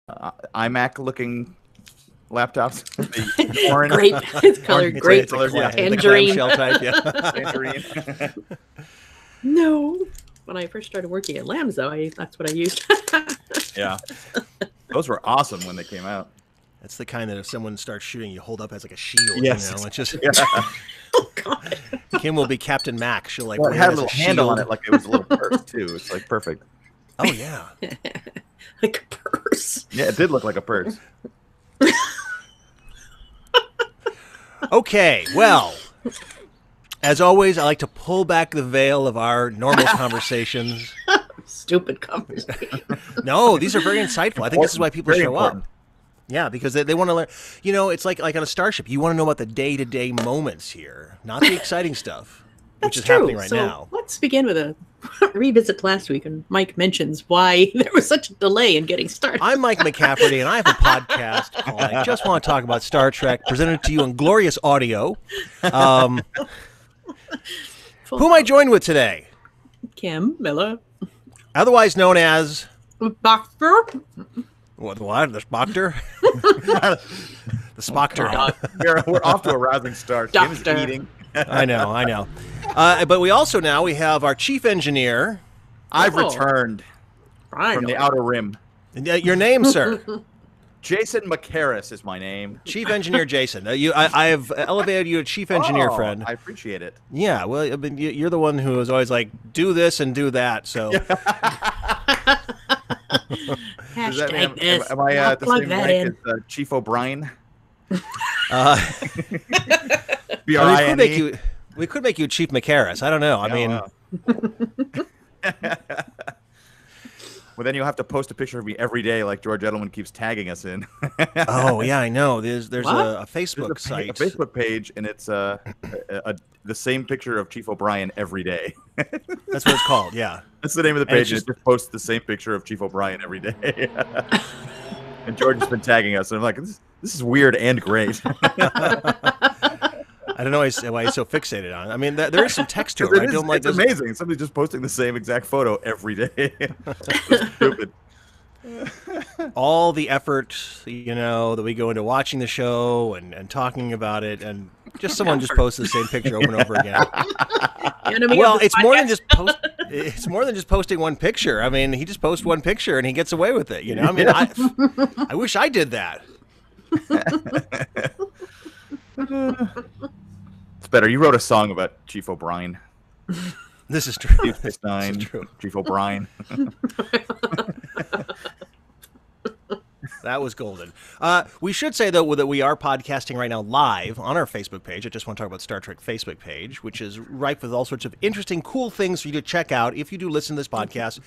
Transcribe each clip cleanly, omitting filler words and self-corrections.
iMac-looking laptops. The orange. Grape. It's colored grape. Tangerine. The type, yeah. Tangerine. No. When I first started working at Lambs, though, that's what I used. Yeah. Those were awesome when they came out. That's the kind that if someone starts shooting, you hold up as like a shield. Yes. You know? It's just... Oh, God. Kim will be Captain Mac. She'll like it had a little handle on it like it was a little purse, too. It's like perfect. Oh, yeah. Like a purse. Yeah, it did look like a purse. Okay, well, as always, I like to pull back the veil of our normal conversations. Stupid conversation. No, these are very insightful. I think this is why people Very show important. up. Yeah, because they want to learn. You know, it's like on a starship. You want to know about the day-to-day moments here, not the exciting stuff, which is happening right now. Let's begin with a revisit to last week, and Mike mentions why there was such a delay in getting started. I'm Mike McCafferty, and I have a podcast called I Just Want to Talk About Star Trek, presented to you in glorious audio. Who am I joined with today? Kim Miller. Otherwise known as... Boxer. What? The Spockter? The Spockter. We're off to a rousing start. Kim's Doctor. eating. I know. But we also now have our chief engineer. I've returned Right. from the Outer Rim. Your name, sir? Jason McCarris is my name. Chief Engineer Jason. I have elevated you to Chief Engineer, friend. I appreciate it. Yeah, well, I mean, you're the one who is always like, do this and do that. So, Hashtag this. Am I at the Plug same that rank in. as Chief O'Brien? B-R-I-N-E? We could make you Chief McCarris. I don't know. I mean, well, then you'll have to post a picture of me every day, like George Edelman keeps tagging us in. Oh yeah, I know. There's a Facebook site, a Facebook page, and it's the same picture of Chief O'Brien every day. That's what it's called. Yeah, that's the name of the page. And it just posts the same picture of Chief O'Brien every day. And George has been tagging us, and I'm like, this is weird and great. I don't know why he's so fixated on it. I mean, there is some text to it, right? It's amazing. Somebody's just posting the same exact photo every day. It's stupid. All the effort, that we go into watching the show and talking about it, and just someone just posts the same picture over and over again. Well, it's more than just It's more than just posting one picture. I mean, he just posts one picture and he gets away with it. I mean, I wish I did that. It's better. You wrote a song about Chief O'Brien. This is true. Chief Stein, Chief O'Brien. That was golden. We should say, though, that we are podcasting right now live on our Facebook page. I just want to talk about Star Trek Facebook page, which is ripe with all sorts of interesting, cool things for you to check out if you do listen to this podcast.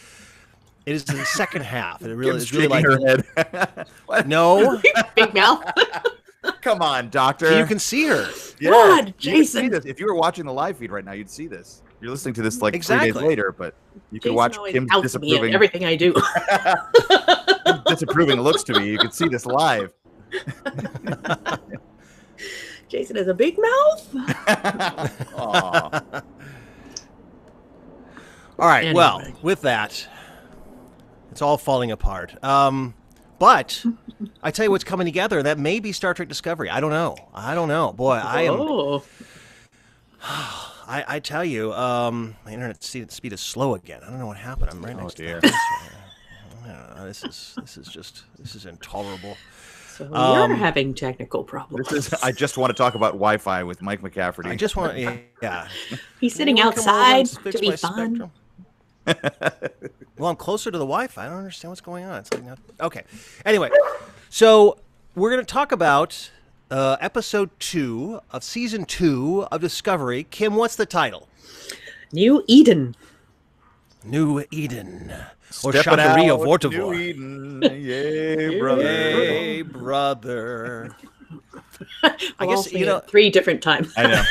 It is the second half. It really is really like her head. No, big mouth. Come on, Doctor. You can see her. Yeah. God, Jason. If you were watching the live feed right now, you'd see this. You're listening to this like Exactly. 3 days later, but you can Jason watch always Kim's outs me in disapproving everything I do. disapproving looks to me. You can see this live. Jason has a big mouth. Aw. All right. Anyway. Well, with that, it's all falling apart. But I tell you what's coming together. That may be Star Trek Discovery. I don't know. Boy, I am. Oh. I tell you, my internet speed is slow again. I don't know what happened. I'm right next to dear. this. This is intolerable. So you're having technical problems. I just want to talk about Wi-Fi with Mike McCafferty. I just want, yeah. He's sitting Anyone come over outside and fix to be my fun. Spectrum? Well, I'm closer to the Wi-Fi. I don't understand what's going on. It's like okay. Anyway, so we're going to talk about episode 2 of season 2 of Discovery. Kim, what's the title? New Eden. New Eden. Or Stepping Shateria out, Vortivore. New Eden. Yay, brother. Hey, brother. I guess 3 different times. I know.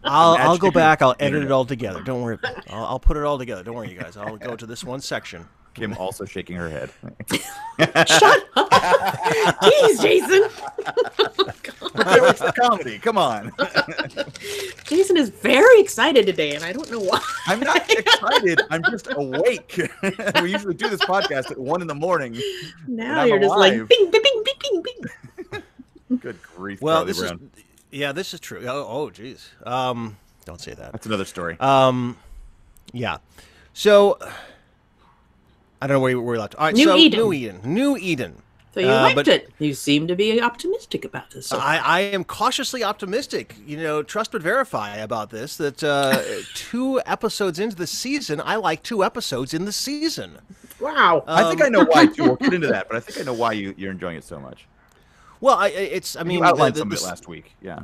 I'll go back. I'll edit it all together. Don't worry. I'll put it all together. Don't worry, you guys. I'll go to this one section. Kim also shaking her head. Shut up! Jeez, Jason. It's the comedy. Come on. Jason is very excited today, and I don't know why. I'm not excited. I'm just awake. We usually do this podcast at 1 a.m. Now you're just like bing, bing, bing, bing, bing, bing. Good grief. Well, this is true. Oh, geez. Don't say that. That's another story. Yeah. So I don't know where we left. All right. New Eden. So you liked it. You seem to be optimistic about this. I am cautiously optimistic. Trust but verify about this. That 2 episodes into the season, I like 2 episodes in the season. Wow. I think I know why too. We'll get into that, but I think I know why you're enjoying it so much. Well, I mean, you outlined some of it last week. Yeah.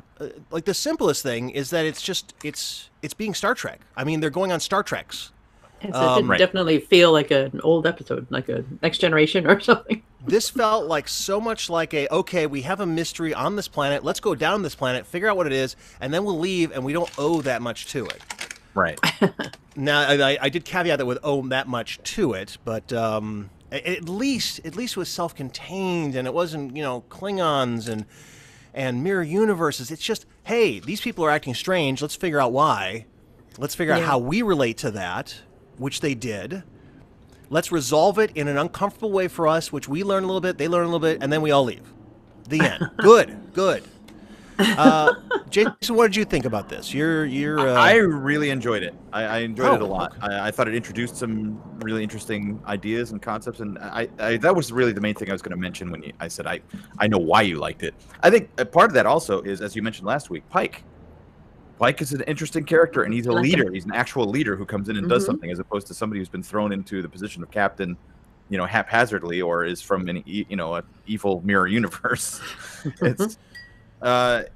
Like the simplest thing is that it's being Star Trek. I mean, they're going on Star Treks. Yes, it didn't definitely feel like an old episode, like a Next Generation or something. This felt like so much like okay, we have a mystery on this planet. Let's go down this planet, figure out what it is, and then we'll leave, and we don't owe that much to it. Right. Now, I did caveat that with owe that much to it, but at least it was self-contained, and it wasn't, Klingons and mirror universes. It's just, hey, these people are acting strange. Let's figure out why. Let's figure out how we relate to that, which they did. Let's resolve it in an uncomfortable way for us, which we learn a little bit, they learn a little bit, and then we all leave. The end. Good. Jason, what did you think about this? I really enjoyed it. I enjoyed it a lot. Okay. I thought it introduced some really interesting ideas and concepts, and I that was really the main thing I was going to mention when I said I know why you liked it. I think a part of that also is, as you mentioned last week, Pike. Pike is an interesting character, and he's a leader. He's an actual leader who comes in and does something, as opposed to somebody who's been thrown into the position of captain, haphazardly, or is from an evil mirror universe.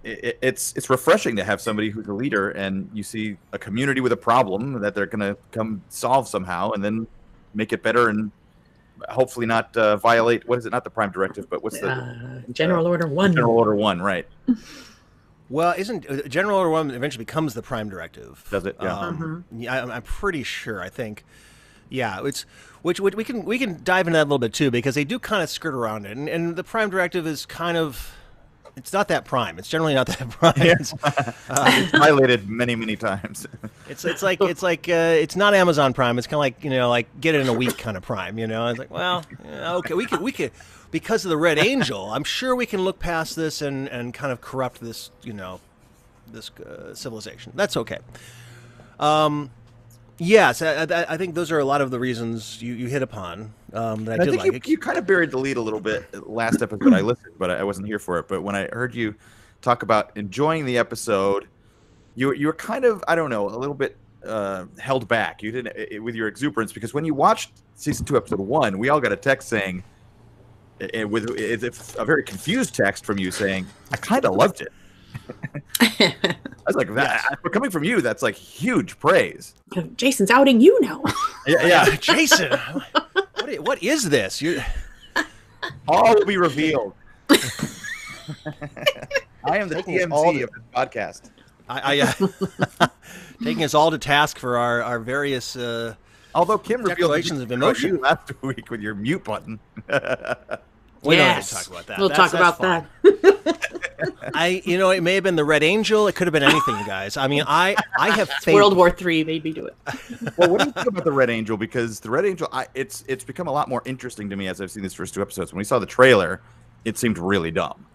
It's refreshing to have somebody who's a leader, and you see a community with a problem that they're going to come solve somehow, and then make it better, and hopefully not violate. What is it? Not the Prime Directive, but what's the General Order 1? General Order 1, right? Well, isn't General Order 1 eventually becomes the Prime Directive? Does it? Yeah. Yeah, I'm pretty sure. I think. Yeah, it's which we can dive into that a little bit too, because they do kind of skirt around it, and the Prime Directive is kind of. It's not that prime. It's generally not that prime. It's violated many times. It's it's not Amazon Prime. It's kind of like get it in a week kind of Prime. It's like, well, okay, we could because of the Red Angel. I'm sure we can look past this and kind of corrupt this this civilization. That's okay. Yes, I think those are a lot of the reasons you hit upon. That I did think like. You kind of buried the lead a little bit last episode. I listened, but I wasn't here for it. But when I heard you talk about enjoying the episode, you were kind of, I don't know, a little bit held back. You didn't with your exuberance, because when you watched season 2, episode 1, we all got a text saying, with a very confused text from you saying, "I kind of loved it." I was like, coming from you, that's like huge praise. Jason's outing you now. Yeah. Jason, what is this? All will be revealed. I am the TMZ of this podcast. Taking us all to task for our various although Kim revealed of emotion you last week with your mute button. We don't have to talk about that. We'll talk about that. It may have been the Red Angel. It could have been anything, guys. I mean, I have faith. World War III made me do it. Well, what do you think about the Red Angel? Because the Red Angel, it's become a lot more interesting to me as I've seen these first 2 episodes. When we saw the trailer, it seemed really dumb.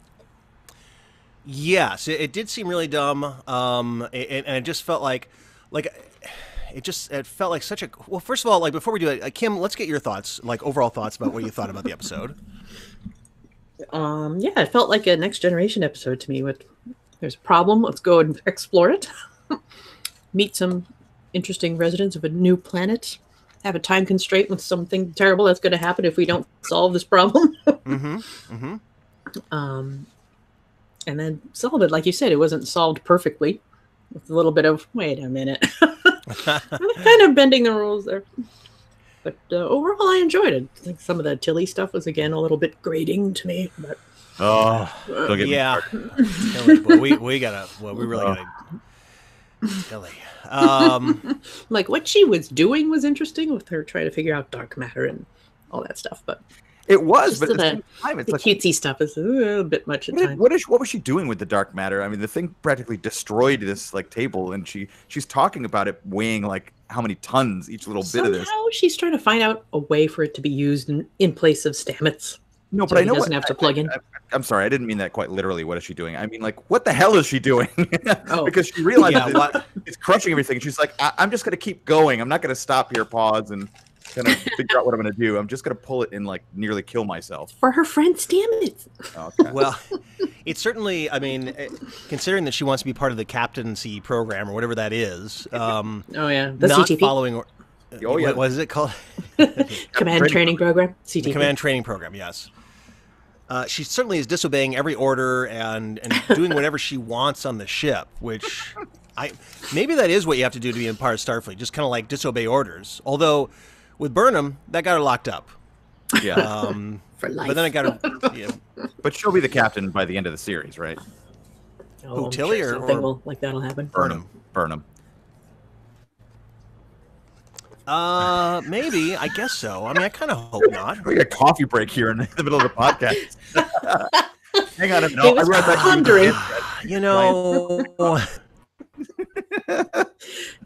Yes, it did seem really dumb, and it just felt like it felt like such a. Well, first of all, like before we do it, Kim, let's get your thoughts, like overall thoughts about what you thought about the episode. Yeah, it felt like a Next Generation episode to me. There's a problem, let's go and explore it. Meet some interesting residents of a new planet. Have a time constraint with something terrible that's going to happen if we don't solve this problem. And then solve it. Like you said, it wasn't solved perfectly. With a little bit of, wait a minute. Kind of bending the rules there. But overall, I enjoyed it. I think some of the Tilly stuff was, again, a little bit grating to me. But don't get me started. we really gotta. Tilly. Like what she was doing was interesting with her trying to figure out dark matter and all that stuff, but it was, but at the same time, it's the like cutesy stuff is a bit much at times. What was she doing with the dark matter? I mean, the thing practically destroyed this like table, and she's talking about it weighing like how many tons each little bit of this. Somehow she's trying to find out a way for it to be used in place of Stamets. No, so but I know doesn't have to plug in. I'm sorry, I didn't mean that quite literally. What is she doing? I mean, like, what the hell is she doing? Because she realizes it's crushing everything. She's like, I'm just going to keep going. I'm not going to stop here, pause, and kind of figure out what I'm going to do. I'm just going to pull it and like nearly kill myself for her friend Stamets. Okay. Well, it's certainly. I mean, considering that she wants to be part of the captaincy program or whatever that is. Oh yeah, the not CTP. following. Oh yeah, what is it called? Command training program. CTP. The command training program. Yes. She certainly is disobeying every order and doing whatever she wants on the ship, which maybe that is what you have to do to be in part of Starfleet, just kind of like disobey orders. Although with Burnham, that got her locked up. Yeah. For life. But then it got her. Yeah. But she'll be the captain by the end of the series, right? Who, Tilly sure something like that'll happen. Burnham. Maybe. I guess so. I mean, I kind of hope not. We got a coffee break here in the middle of the podcast. Hang on a minute. I was pondering. You know,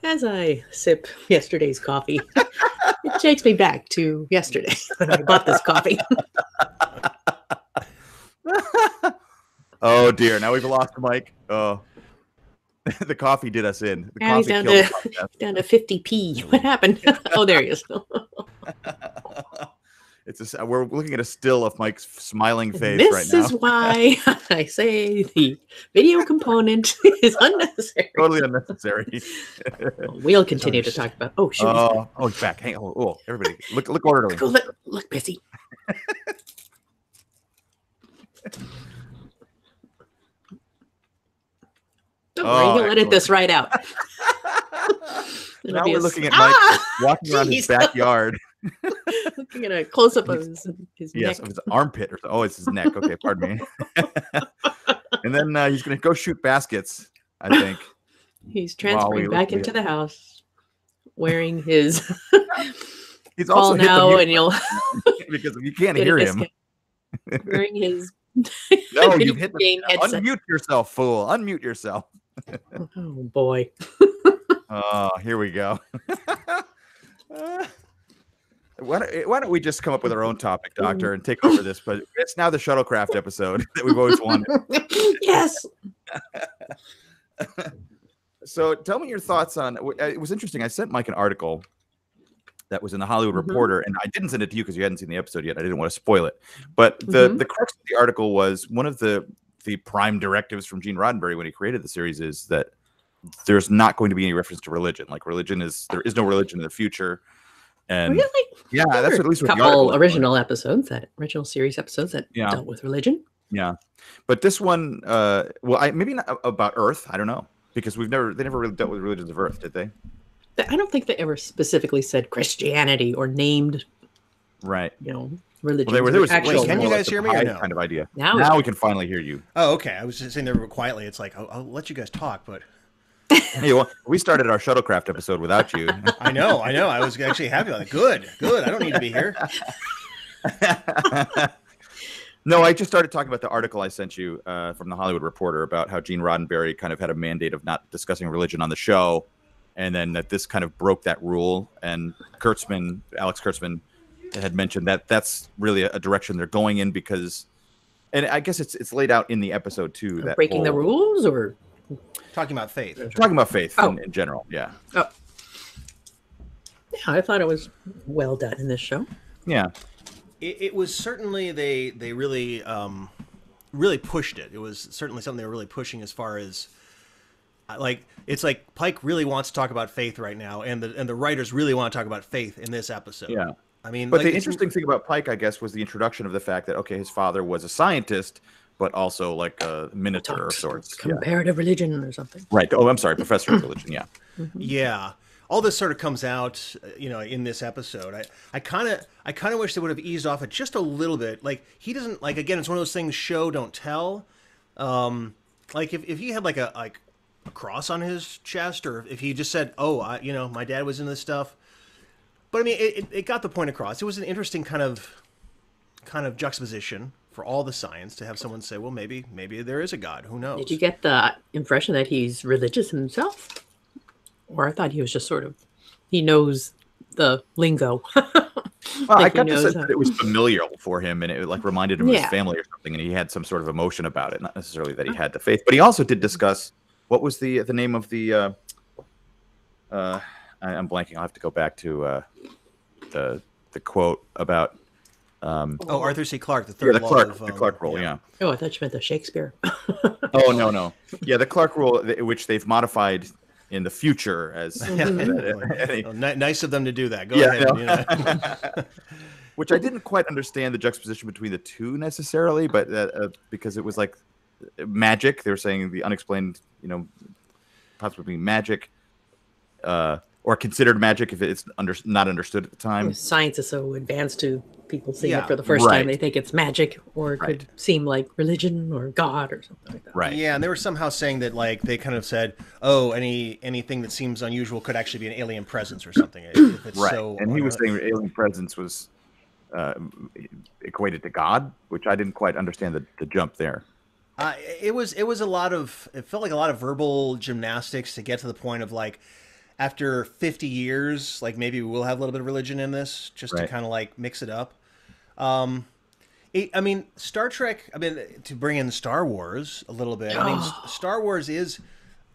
as I sip yesterday's coffee, it takes me back to yesterday when I bought this coffee. Oh dear! Now we've lost Mike. Oh. The coffee did us in. The now he's coffee down to 50p. What happened? Oh, there he is. We're looking at a still of Mike's smiling face right this now. Is why I say the video component is unnecessary. Totally unnecessary. We'll continue to talk about. Oh, shoot! He's back. Hang on. Oh, everybody, look orderly. Go look busy. Don't worry, he'll edit this right out. Now we're looking at Mike walking around his backyard. Looking at a close-up of his yes, neck. of his armpit. It's his neck. Okay, pardon me. And then he's going to go shoot baskets, I think. He's transferring back into the house, wearing his he's also now, and you'll because you can't hear him. Wearing his no, you've hit the headset. Unmute yourself, fool. Unmute yourself. Oh boy. Oh, here we go. Why don't we just come up with our own topic, Doctor, and take over this? But it's now the shuttlecraft episode that we've always wanted. Yes. So tell me your thoughts on it. Was interesting. I sent Mike an article that was in the Hollywood Reporter, and I didn't send it to you because you hadn't seen the episode yet. I didn't want to spoil it. But the crux of the article was one of the prime directives from Gene Roddenberry when he created the series is that there's not going to be any reference to religion. Like there is no religion in the future. And really? Yeah, that's at least what the couple original series episodes that dealt with religion. Yeah, but this one, maybe not about Earth. I don't know because they never really dealt with religions of Earth, did they? I don't think they ever specifically said Christianity or named, religion. Well, there was actually, can you guys hear me or no? Kind of idea. Now we can finally hear you. Oh, okay. I was just saying there quietly. It's like I'll let you guys talk, but. Hey, well, we started our shuttlecraft episode without you. I know. I was actually happy about it. Good. I don't need to be here. No, I just started talking about the article I sent you from the Hollywood Reporter about how Gene Roddenberry kind of had a mandate of not discussing religion on the show, and then that this kind of broke that rule. And Alex Kurtzman, had mentioned that that's really a direction they're going in because, and I guess it's laid out in the episode too. That breaking the rules or. Talking about faith. Talking about faith in general, yeah. Oh. Yeah, I thought it was well done in this show. Yeah. It was certainly they really really pushed it. It was certainly something they were really pushing as far as it's like Pike really wants to talk about faith right now, and the writers really want to talk about faith in this episode. Yeah. I mean, but the interesting thing about Pike, I guess, was the introduction of the fact that his father was a scientist, but also like a minotaur of sorts. Comparative religion or something. Right. Oh, I'm sorry. Professor of religion. Yeah. Yeah. All this sort of comes out, in this episode. I kind of wish they would have eased off it just a little bit. Like he doesn't again, it's one of those things show don't tell. If he had a cross on his chest, or if he just said, "Oh, my dad was into this stuff." But I mean, it got the point across. It was an interesting kind of juxtaposition for all the science to have someone say, "Well, maybe there is a God. Who knows?" Did you get the impression that he's religious himself, or I thought he was just sort of he knows the lingo? Well, I got the sense that it was familial for him, and it like reminded him of his family or something, and he had some sort of emotion about it. Not necessarily that he had the faith, but he also did discuss what was the name of the. I'm blanking. I'll have to go back to the quote about. Arthur C. Clarke, the third law of the Clarke rule. Yeah. Oh, I thought you meant the Shakespeare. Oh no. Yeah, the Clarke rule, which they've modified in the future as nice of them to do that. Go ahead. Which I didn't quite understand the juxtaposition between the two necessarily, but because it was like magic, they were saying the unexplained, possibly magic, or considered magic if it's not understood at the time. Science is so advanced to people seeing it for the first time, they think it's magic, or it could seem like religion or God or something like that. Right. Yeah, and they were somehow saying that like they kind of said, oh, anything that seems unusual could actually be an alien presence or something. If it's so, and he was saying alien presence was equated to God, which I didn't quite understand the jump there. It was a lot of, it felt like a lot of verbal gymnastics to get to the point of like, after 50 years, like maybe we'll have a little bit of religion in this, just to kind of like mix it up. I mean, Star Trek, to bring in Star Wars a little bit, Star Wars is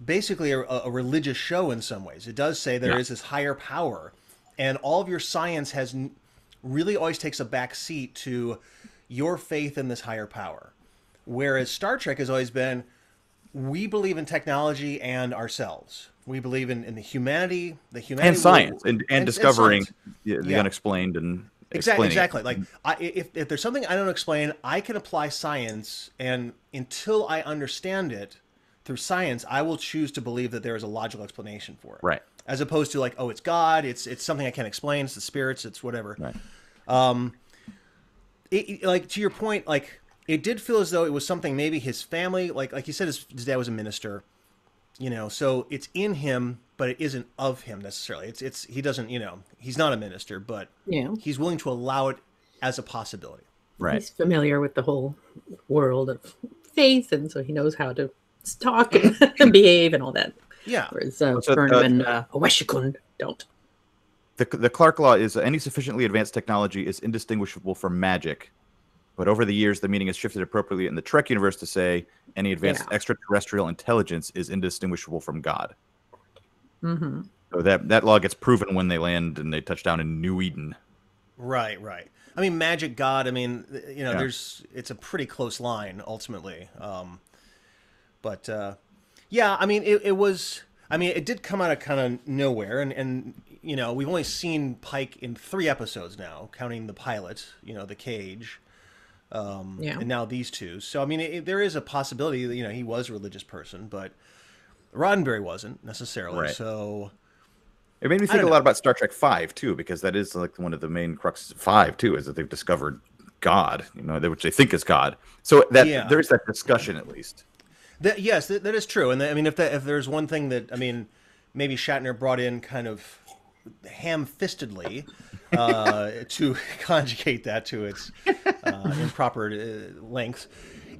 basically a religious show in some ways. It does say there is this higher power, and all of your science really always takes a back seat to your faith in this higher power. Whereas Star Trek has always been, we believe in technology and ourselves. We believe in the humanity and science, and discovering the unexplained and exactly. Like if there's something I don't explain, I can apply science, and until I understand it through science, I will choose to believe that there is a logical explanation for it. Right. As opposed to like, oh, it's God, it's something I can't explain, it's the spirits, it's whatever. Right. Like to your point, like it did feel as though it was something maybe his family, like you said, his dad was a minister. So it's in him, but it isn't of him necessarily. He doesn't, he's not a minister, but he's willing to allow it as a possibility. Right. He's familiar with the whole world of faith, and so he knows how to talk and behave and all that. Yeah. Whereas Burnham and Weshikun don't. The Clarke law is any sufficiently advanced technology is indistinguishable from magic. But over the years, the meaning has shifted appropriately in the Trek universe to say any advanced extraterrestrial intelligence is indistinguishable from God. Mm-hmm. So that law gets proven when they land and they touch down in New Eden. Right. I mean, magic, God. I mean, it's a pretty close line ultimately. But I mean, it was. I mean, it did come out of kind of nowhere, and we've only seen Pike in 3 episodes now, counting the pilot. The Cage. And now these two. So I mean, there is a possibility that he was a religious person, but Roddenberry wasn't necessarily. Right. So it made me think a lot about Star Trek V too, because that is like one of the main cruxes of V too, is that they've discovered God, which they think is God. So that there is that discussion at least. Yes, that is true. And I mean, if there's one thing that maybe Shatner brought in kind of ham-fistedly to conjugate that to its improper length,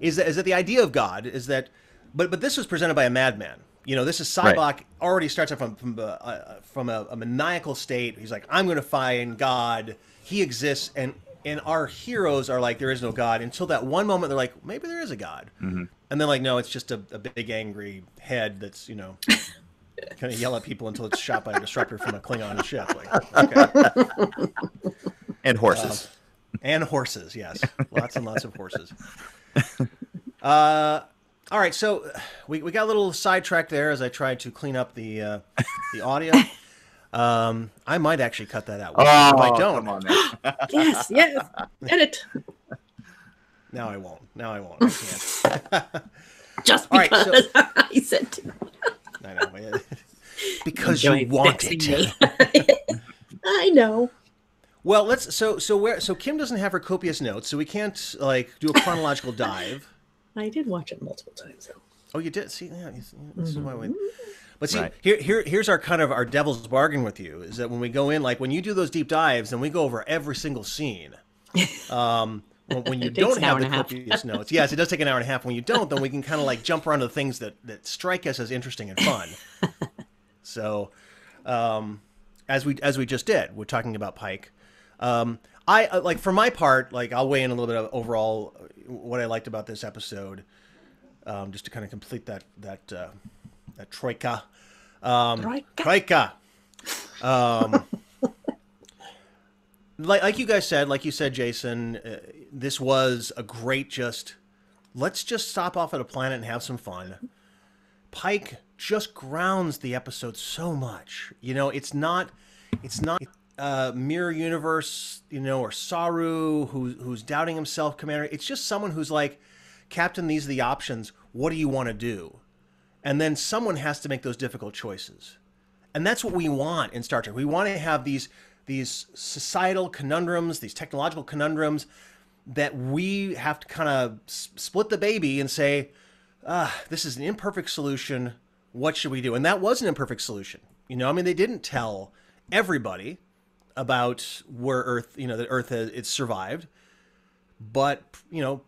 is that the idea of God is that, but this was presented by a madman. This is Sybok already starts out from a maniacal state. He's like, I'm going to find God. He exists, and our heroes are like, there is no God, until that one moment they're like, maybe there is a God. Mm-hmm. And then like, no, it's just a big angry head that's kind of yell at people until it's shot by a disruptor from a Klingon ship. Like, okay. And horses. And horses, yes. Lots and lots of horses. All right, so we got a little sidetracked there as I tried to clean up the audio. I might actually cut that out. I don't. Come on, man. Yes. Edit. Now I won't. I can't. Just because I said to. I know. Because you want it. I know. Well, let's so Kim doesn't have her copious notes, so we can't like do a chronological dive. I did watch it multiple times though. Oh, you did? See, yeah, this is why we... But see, Right. here's our kind of our devil's bargain with you, is that when we go in, like when you do those deep dives and we go over every single scene, when you don't have the copious notes, yes, it does take an hour and a half. When you don't, then we can kind of like jump around to the things that strike us as interesting and fun. So, as we just did, we're talking about Pike. I like, for my part, like I'll weigh in a little bit of overall what I liked about this episode, just to kind of complete that troika. Troika. Like you guys said, like you said, Jason, this was a great let's just stop off at a planet and have some fun. Pike just grounds the episode so much. You know, it's not Mirror Universe, you know, or Saru who's doubting himself, Commander. It's just someone who's like, Captain, these are the options. What do you want to do? And then someone has to make those difficult choices. And that's what we want in Star Trek. We want to have these societal conundrums, these technological conundrums that we have to kind of split the baby and say, this is an imperfect solution. What should we do? And that was an imperfect solution. You know, I mean, they didn't tell everybody about where Earth, you know, that Earth it's survived. But, you know,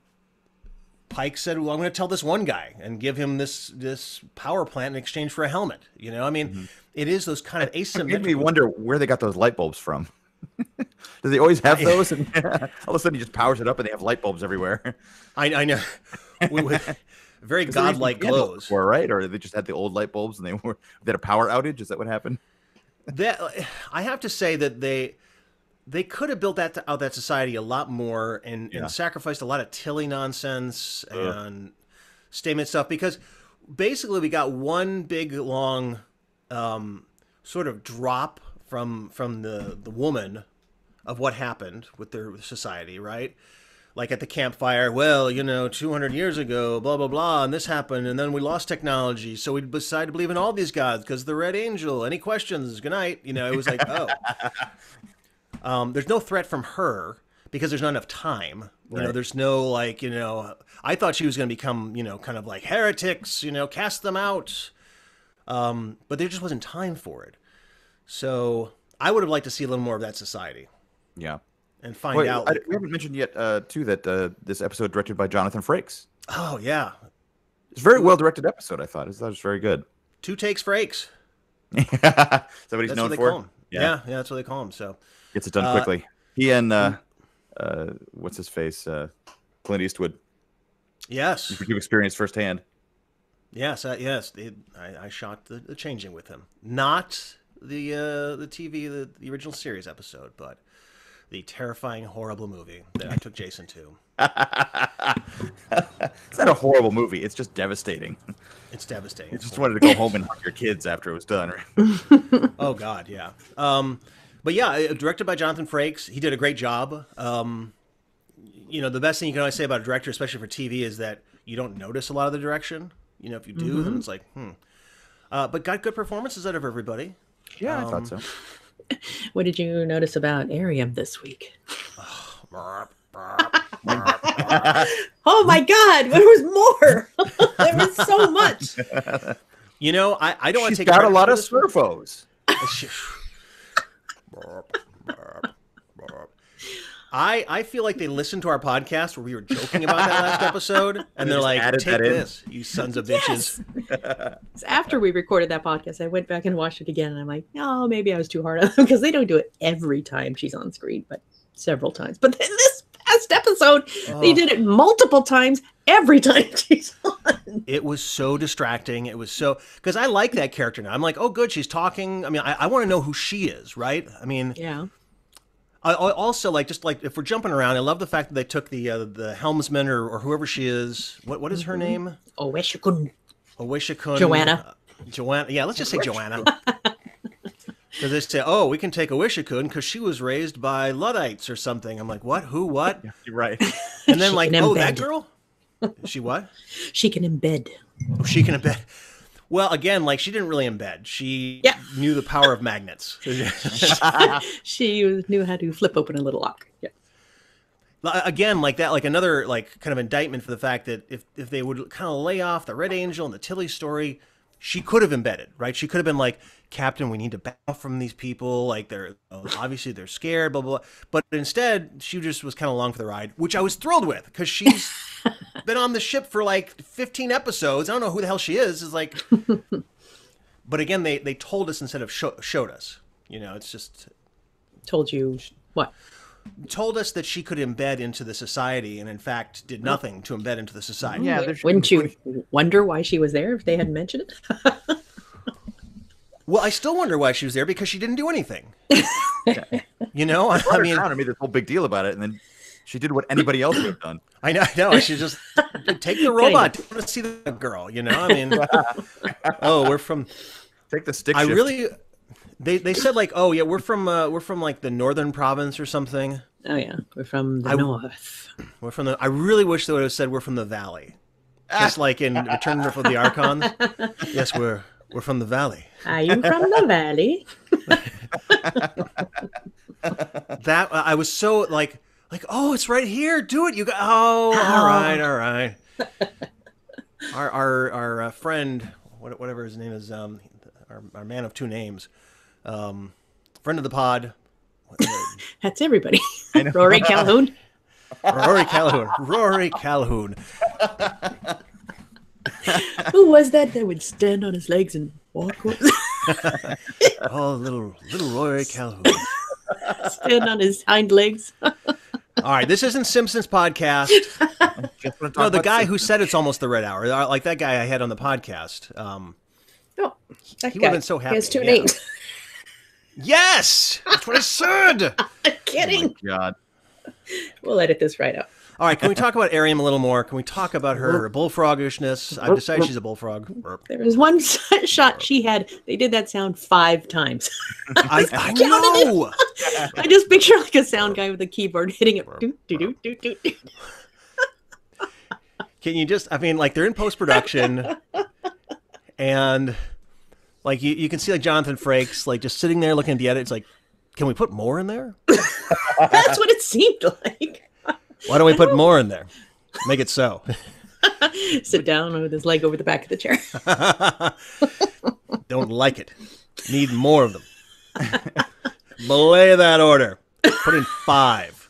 Pike said, well, I'm going to tell this one guy and give him this power plant in exchange for a helmet. You know, I mean, it is those kind of asymmetrical. It made me wonder where they got those light bulbs from. Do they always have those? And all of a sudden he just powers it up and they have light bulbs everywhere. I know. With very godlike glows. Before, right? Or they just had the old light bulbs and they had a power outage? Is that what happened? I have to say that they could have built that society a lot more and sacrificed a lot of Tilly nonsense and statement stuff, because basically we got one big long sort of drop from the woman of what happened with their society, right? Like at the campfire, well, you know, 200 years ago, blah, blah, blah, and this happened, and then we lost technology, so we decided to believe in all these gods because the Red Angel. Any questions? Good night. You know, it was like, oh. There's no threat from her because there's not enough time. You know, there's no, like, you know, I thought she was going to become, you know, kind of like heretics, you know, cast them out. But there just wasn't time for it. So I would have liked to see a little more of that society. Yeah. And find out. We haven't mentioned yet, too, that this episode directed by Jonathan Frakes. Oh, yeah. It's a very well-directed episode, I thought. I thought it was very good. 2 takes Frakes. Is that what he's known for? Call him. Yeah, that's what they call him. So gets it done quickly. He and what's his face, Clint Eastwood. Yes, you've experienced firsthand. Yes, yes. I shot the Changing with him, not the TV, the original series episode, but the terrifying, horrible movie that I took Jason to. It's not a horrible movie. It's just devastating. It's devastating. You just wanted to go home and hug your kids after it was done. Right? Oh, God, yeah. But yeah, directed by Jonathan Frakes. He did a great job. You know, the best thing you can always say about a director, especially for TV, is that you don't notice a lot of the direction. You know, if you do, then it's like, but got good performances out of everybody. Yeah, I thought so. What did you notice about Arium this week? Oh my God, there was more. There was so much. You know, I don't want to take. She's got a lot of Smurfos. I feel like they listened to our podcast where we were joking about that last episode, and they're like, "Take this, you sons of bitches." So after we recorded that podcast, I went back and watched it again, and I'm like, "Oh, maybe I was too hard on them," because they don't do it every time she's on screen, but several times. But then this past episode, they did it multiple times every time she's on. It was so distracting. It was so, because I like that character now. I'm like, oh, good, she's talking. I mean, I want to know who she is, right? I mean, yeah. I also like, just like if we're jumping around, I love the fact that they took the helmsman or whoever she is. What is her name? Oweshikun. Joanna. Joanna. Yeah, let's just say Joanna. Because they say, oh, we can take Oweshikun because she was raised by Luddites or something. I'm like, what? Who? What? Yeah, you're right. And then like, oh, that girl? She what? She can embed. Oh, she can embed. Well, again, like she didn't really embed. She knew the power of magnets. She knew how to flip open a little lock. Yeah. again, like that, like another like kind of indictment for the fact that if they would kind of lay off the Red Angel and the Tilly story, she could have embedded, right? She could have been like, Captain, we need to back off from these people. Like they're obviously they're scared, blah, blah, blah. But instead, she just was kind of along for the ride, which I was thrilled with because she's been on the ship for like 15 episodes. I don't know who the hell she is. It's like, but again, they told us instead of showed us. You know, it's just told you what? Told us that she could embed into the society, and in fact did nothing to embed into the society. Yeah, wouldn't you wonder why she was there if they hadn't mentioned it? Well, I still wonder why she was there because she didn't do anything. You know, I mean, made this whole big deal about it, and then she did what anybody else would have done. I know. She just take the robot. I want to see the girl. You know, I mean, we're from. Take the stick. I shift. really. They said like, oh yeah, we're from like the northern province or something. Oh yeah, we're from the north. We're from the. I really wish they would have said we're from the valley, just like in Return of the Archons. Yes, we're from the valley. Are you from the valley? That I was so like oh, it's right here. Do it, you go. Oh, all right. Our friend, whatever his name is, our man of two names. Friend of the pod. That's everybody. Rory Calhoun. Rory Calhoun. Who was that would stand on his legs and walk? Oh, little Rory Calhoun. Stand on his hind legs. All right, this isn't Simpsons podcast. No, the guy who said it's almost the red hour, like that guy I had on the podcast. He would have been so happy. He has two names. Yes, that's what I said. I'm kidding. Oh my God. We'll edit this right out. All right, can we talk about Ariam a little more? Can we talk about her bullfrogishness? I've decided she's a bullfrog. There was one shot she had. They did that sound 5 times. I know. I just picture like a sound guy with a keyboard hitting it. Doot, doot, doot, doot, doot. Can you just? I mean, like they're in post-production, and like you can see like Jonathan Frakes like just sitting there looking at the edit. It's like, can we put more in there? That's what it seemed like. Why don't we put more in there? Make it so. Sit down with his leg over the back of the chair. Don't like it. Need more of them. Belay that order. Put in 5.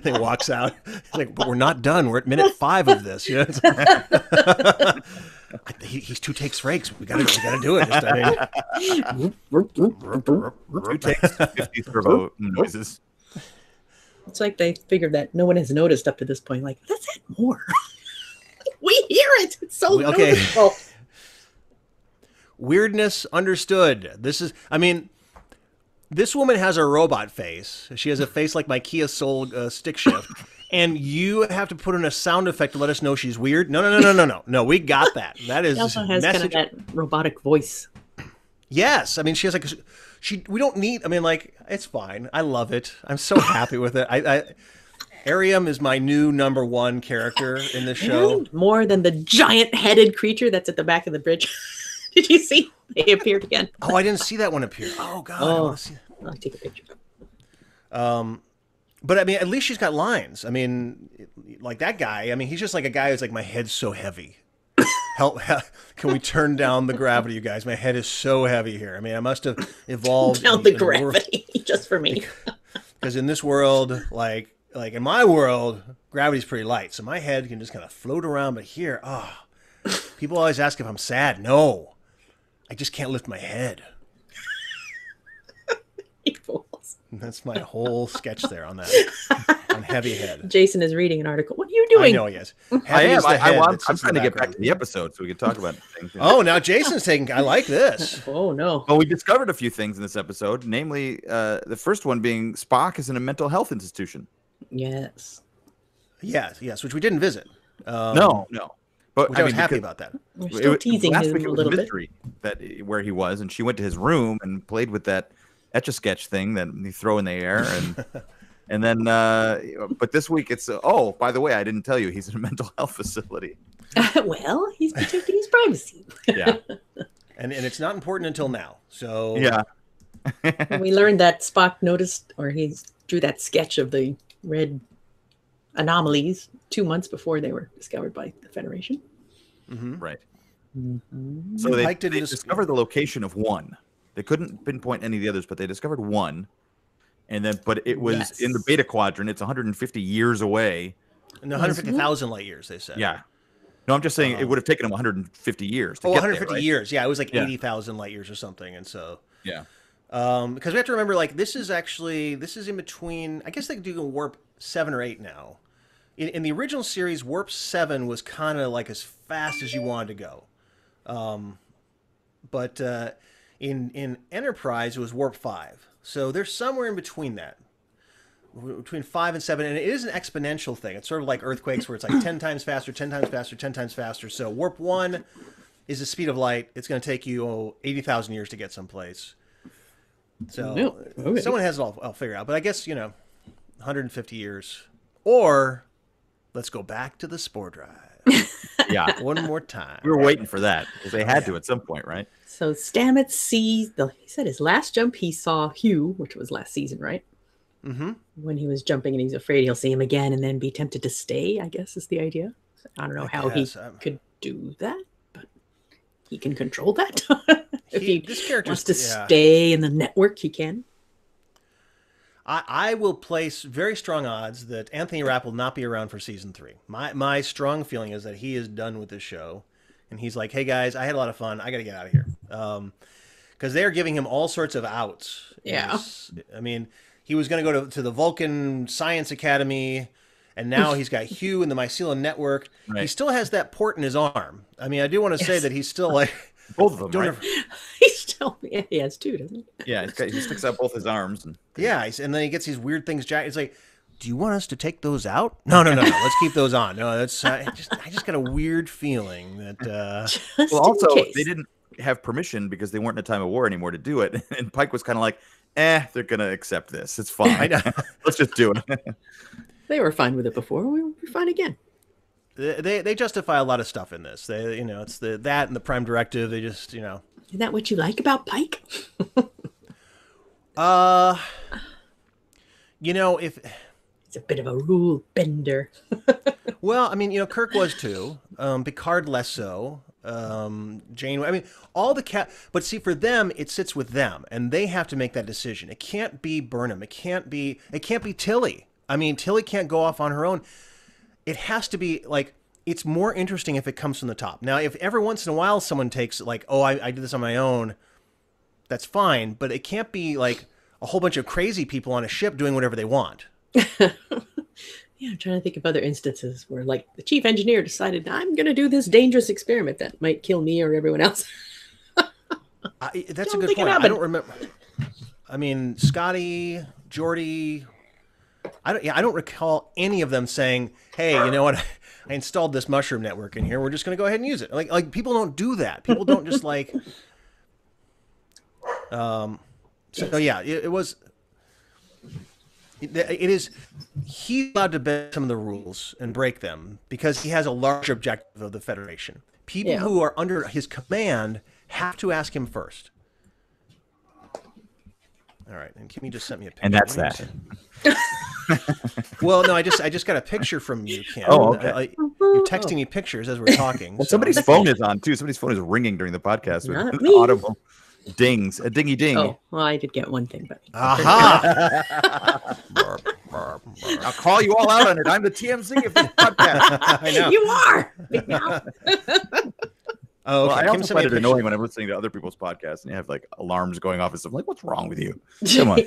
He walks out. He's like, but we're not done. We're at minute 5 of this. You know? He's 2 takes Frakes. We gotta do it. Just, I mean, 2 takes, 50 servo noises. It's like they figured that no one has noticed up to this point. Like, let's add more. We hear it. It's so noticeable. Weirdness understood. This is, I mean, this woman has a robot face. She has a face like my Kia Soul stick shift. And you have to put in a sound effect to let us know she's weird? No, we got that. That is she also has kind of that robotic voice. Yes. I mean, she has like, we don't need, I mean, like, it's fine. I love it. I'm so happy with it. Ariam is my new #1 character in this show. More than the giant-headed creature that's at the back of the bridge. Did you see? They appeared again. Oh, I didn't see that one appear. Oh, God. I want to see that. I'll take a picture. But I mean, at least she's got lines. I mean, like that guy. I mean, he's just like a guy who's like, my head's so heavy. Help! Can we turn down the gravity, you guys? My head is so heavy here. I mean, I must have evolved down the gravity just for me. Because in this world, like in my world, gravity's pretty light, so my head can just kind of float around. But here, people always ask if I'm sad. No, I just can't lift my head. That's my whole sketch there on that. On heavy head. Jason is reading an article. What are you doing? I know, yes. I am. I'm trying to get back to the episode so we can talk about things. Oh, now Jason's taking. I like this. Oh no. Well, we discovered a few things in this episode, namely the first one being Spock is in a mental health institution. Yes. Yes, which we didn't visit. No. But I was happy about that. We're still teasing him a little bit. Mystery that where he was, and she went to his room and played with that Etch-a-Sketch thing that you throw in the air, and then but this week it's by the way, I didn't tell you he's in a mental health facility. Well, he's protecting his privacy. Yeah, and it's not important until now. So yeah, We learned that Spock noticed, or he drew that sketch of the red anomalies 2 months before they were discovered by the Federation. Right. Mm-hmm. So they discovered the location of one. They couldn't pinpoint any of the others, but they discovered one. And then, but it was in the Beta Quadrant. It's 150 years away. And 150,000 light years, they said. Yeah. No, I'm just saying it would have taken them 150 years. To get 150 there, right? years. Yeah, it was like 80,000 light years or something. And so, yeah. Because we have to remember, like, this is in between, I guess they do warp 7 or 8 now. In the original series, warp 7 was kind of like as fast as you wanted to go. But in Enterprise, it was warp 5. So they're somewhere in between that. Between 5 and 7, and it is an exponential thing. It's sort of like earthquakes where it's like 10 times faster, 10 times faster, 10 times faster. So warp 1 is the speed of light. It's going to take you 80,000 years to get someplace. So someone has it all figured out. But I guess, 150 years. Or let's go back to the spore drive. Yeah. One more time. We were waiting for that because they had to at some point, right? So Stamets sees, he said his last jump, he saw Hugh, which was last season, right? Mm-hmm. When he was jumping and he's afraid he'll see him again and then be tempted to stay, I guess is the idea. I don't know how he could do that, but he can control that. If he wants to stay in the network, he can. I will place very strong odds that Anthony Rapp will not be around for season 3. My strong feeling is that he is done with this show. And he's like, hey, guys, I had a lot of fun. I got to get out of here. Because they're giving him all sorts of outs. Yeah. I mean, he was going to go to the Vulcan Science Academy, and now he's got Hugh in the Mycelium Network. Right. He still has that port in his arm. I mean, I do want to say that he's still like... Both of them, right? He has two, doesn't he? Yeah, he sticks out both his arms. And then he gets these weird things. It's like, do you want us to take those out? No. Let's keep those on. No, that's I just got a weird feeling that. Well, also they didn't have permission because they weren't in a time of war anymore to do it, and Pike was kind of like, they're gonna accept this. It's fine. Let's just do it. They were fine with it before. We'll be fine again. They justify a lot of stuff in this. It's that and the Prime Directive. They just Isn't that what you like about Pike? If it's a bit of a rule bender. Well, I mean, Kirk was too. Picard less so. Jane. I mean, all the but see, for them, it sits with them, and they have to make that decision. It can't be Burnham. It can't be Tilly. I mean, Tilly can't go off on her own. It has to be like, it's more interesting if it comes from the top. Now, if every once in a while someone takes like, I did this on my own, that's fine. But it can't be like a whole bunch of crazy people on a ship doing whatever they want. Yeah, I'm trying to think of other instances where like the chief engineer decided, I'm going to do this dangerous experiment that might kill me or everyone else. That's a good point. I don't remember. I mean, Scotty, Geordi... I don't recall any of them saying, "Hey, you know what? I installed this mushroom network in here. We're just going to go ahead and use it." Like people don't do that. People don't just like. So yeah, it was. It is. He's allowed to bend some of the rules and break them because he has a large objective of the Federation. People who are under his command have to ask him first. All right, and Kimmy just sent me a picture. And that's that. Well, no, I just got a picture from you, Kim. Oh, okay. You're texting me pictures as we're talking. Well, somebody's phone is on too. Somebody's phone is ringing during the podcast with audible dings, a dingy ding. Oh, well, I did get one thing, but aha! I'll call you all out on it. I'm the TMZ of this podcast. I know you are. Oh, okay. Well, I also find it annoying when I'm listening to other people's podcasts and you have like alarms going off and stuff. I'm like, what's wrong with you? Come on.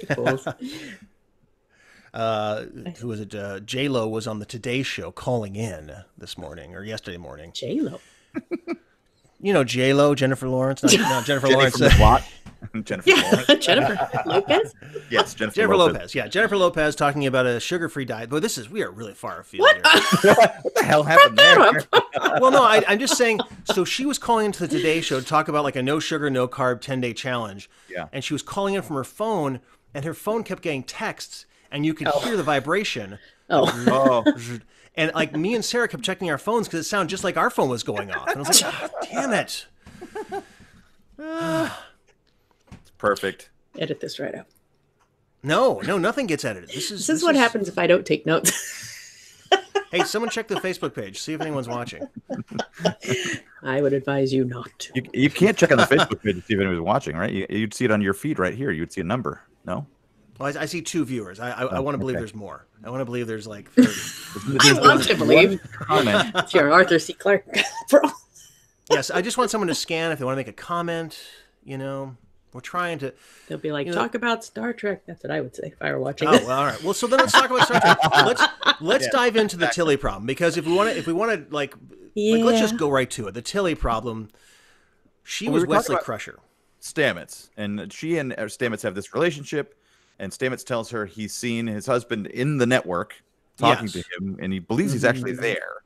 Who was it? J-Lo was on the Today Show calling in this morning or yesterday morning. J-Lo. J-Lo, Jennifer Lawrence. Not Jennifer Lawrence. Jennifer Lawrence. Jennifer Lopez? Yes, Jennifer Lopez. Yeah, Jennifer Lopez talking about a sugar-free diet. But we are really far afield what? Here. What the hell happened there? Well, no, I'm just saying, so she was calling into the Today Show to talk about like a no sugar, no carb 10-day challenge. Yeah. And she was calling in from her phone, and her phone kept getting texts, and you could hear the vibration. Oh. And like me and Sarah kept checking our phones because it sounded just like our phone was going off. And I was like, damn it. It's perfect. edit this right out. No, nothing gets edited. This is what happens if I don't take notes. Hey, someone check the Facebook page. See if anyone's watching. I would advise you not to. You can't check on the Facebook page to see if anyone's watching, right? You'd see it on your feed right here. You'd see a number. No? Well, I see 2 viewers. I want to believe there's more. I want to believe there's like 30. I want to believe. It's your Arthur C. Clarke. Yes, I just want someone to scan if they want to make a comment. You know, we're trying to. They'll be like, talk about Star Trek. That's what I would say if I were watching. Oh, well, all right. Well, so then let's talk about Star Trek. Let's dive into the Tilly problem, because if we want to like let's just go right to it. The Tilly problem. She was Wesley Crusher. Stamets, and she and Stamets have this relationship, and Stamets tells her he's seen his husband in the network talking to him, and he believes he's actually there.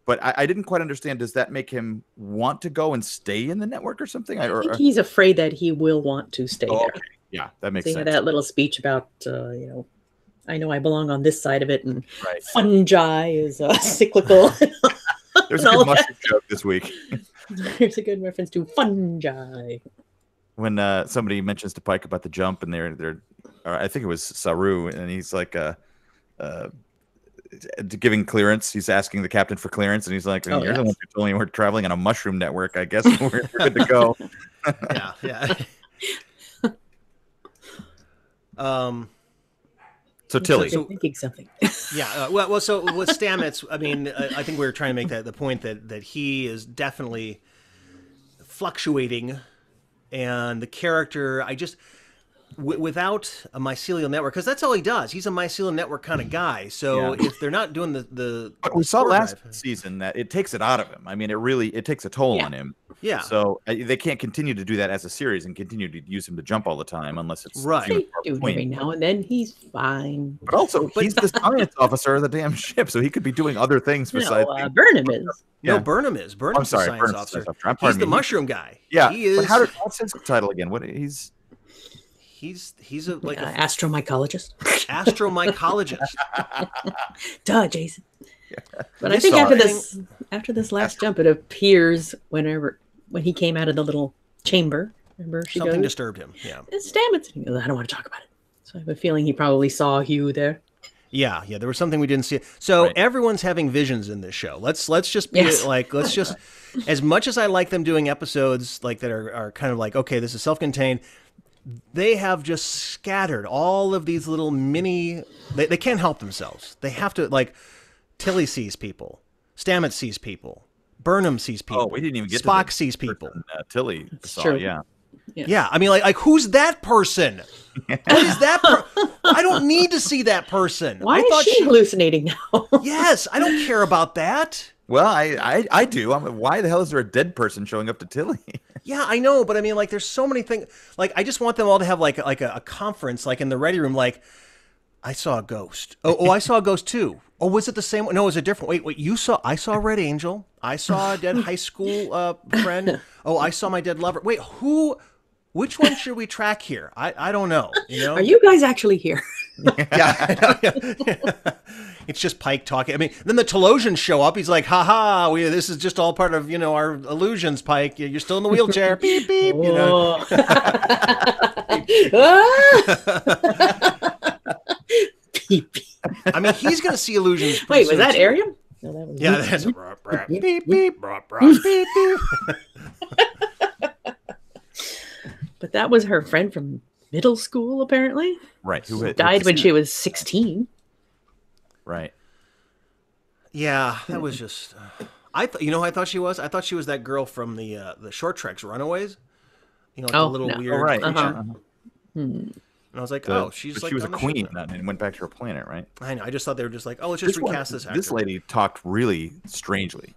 But I didn't quite understand. Does that make him want to go and stay in the network or something? I think he's afraid that he will want to stay there. Okay. Yeah, that makes sense. That little speech about, I know I belong on this side of it, and fungi is cyclical. There's a good mushroom joke this week. There's a good reference to fungi. When somebody mentions to Pike about the jump, and they're I think it was Saru, and he's like giving clearance. He's asking the captain for clearance, and he's like, "You're the one who told me we're traveling on a mushroom network. I guess we're good to go." Yeah. So Tilly, thinking something. Yeah. Well. So with Stamets, I mean, I think we were trying to make the point that he is definitely fluctuating, and the character, without a mycelial network, because that's all he does. He's a mycelial network kind of guy. So if they're not doing the but we saw last season that it takes it out of him. I mean, it takes a toll on him. Yeah. So they can't continue to do that as a series and continue to use him to jump all the time unless it's right. They do every now and then. He's fine. But also, he's the science officer of the damn ship, so he could be doing other things besides. Burnham is. No, Burnham is. Burnham's the science officer. He's the mushroom guy. Yeah. He is. But what's his title again? He's a like astromycologist. Astromycologist. Duh, Jason. Yeah. But I think after this last jump, it appears when he came out of the little chamber. Remember, something disturbed him. Yeah. It's Stamets. He goes, I don't want to talk about it. So I have a feeling he probably saw Hugh there. Yeah. There was something we didn't see. So everyone's having visions in this show. Let's just be let's just, as much as I like them doing episodes like that are kind of like, okay, this is self-contained. They have just scattered all of these little mini. They can't help themselves. They have to, like, Tilly sees people, Stamets sees people, Burnham sees people. Oh, we didn't even get Spock sees people. Tilly saw, true. Yeah. I mean, like who's that person? What is that? I don't need to see that person. Why is she hallucinating now? Yes, I don't care about that. Well, I do. Why the hell is there a dead person showing up to Tilly? Yeah, I know, but I mean, like, there's so many things. Like, I just want them all to have like a conference, like in the ready room. Like, I saw a ghost. Oh, I saw a ghost too. Oh, was it the same one? No, it was a different. Wait, I saw a Red Angel. I saw a dead high school friend. Oh, I saw my dead lover. Wait, which one should we track here? I don't know. Are you guys actually here? Yeah. It's just Pike talking. I mean, then the Telosians show up. He's like, haha, this is just all part of, our illusions, Pike. You're still in the wheelchair. Beep, beep. Beep. I mean, he's going to see illusions. Wait, was that Arium? No, that was that's beep, beep, beep, beep, beep. But that was her friend from middle school, apparently. Right. Who died when she was 16. Right. Yeah, that was just. I thought she was. I thought she was that girl from the Short Treks Runaways. The little weird. Right. And I was like, she's like. She was a queen and went back to her planet, right? I know. I just thought they were just like, let's just recast this actor. This lady talked really strangely.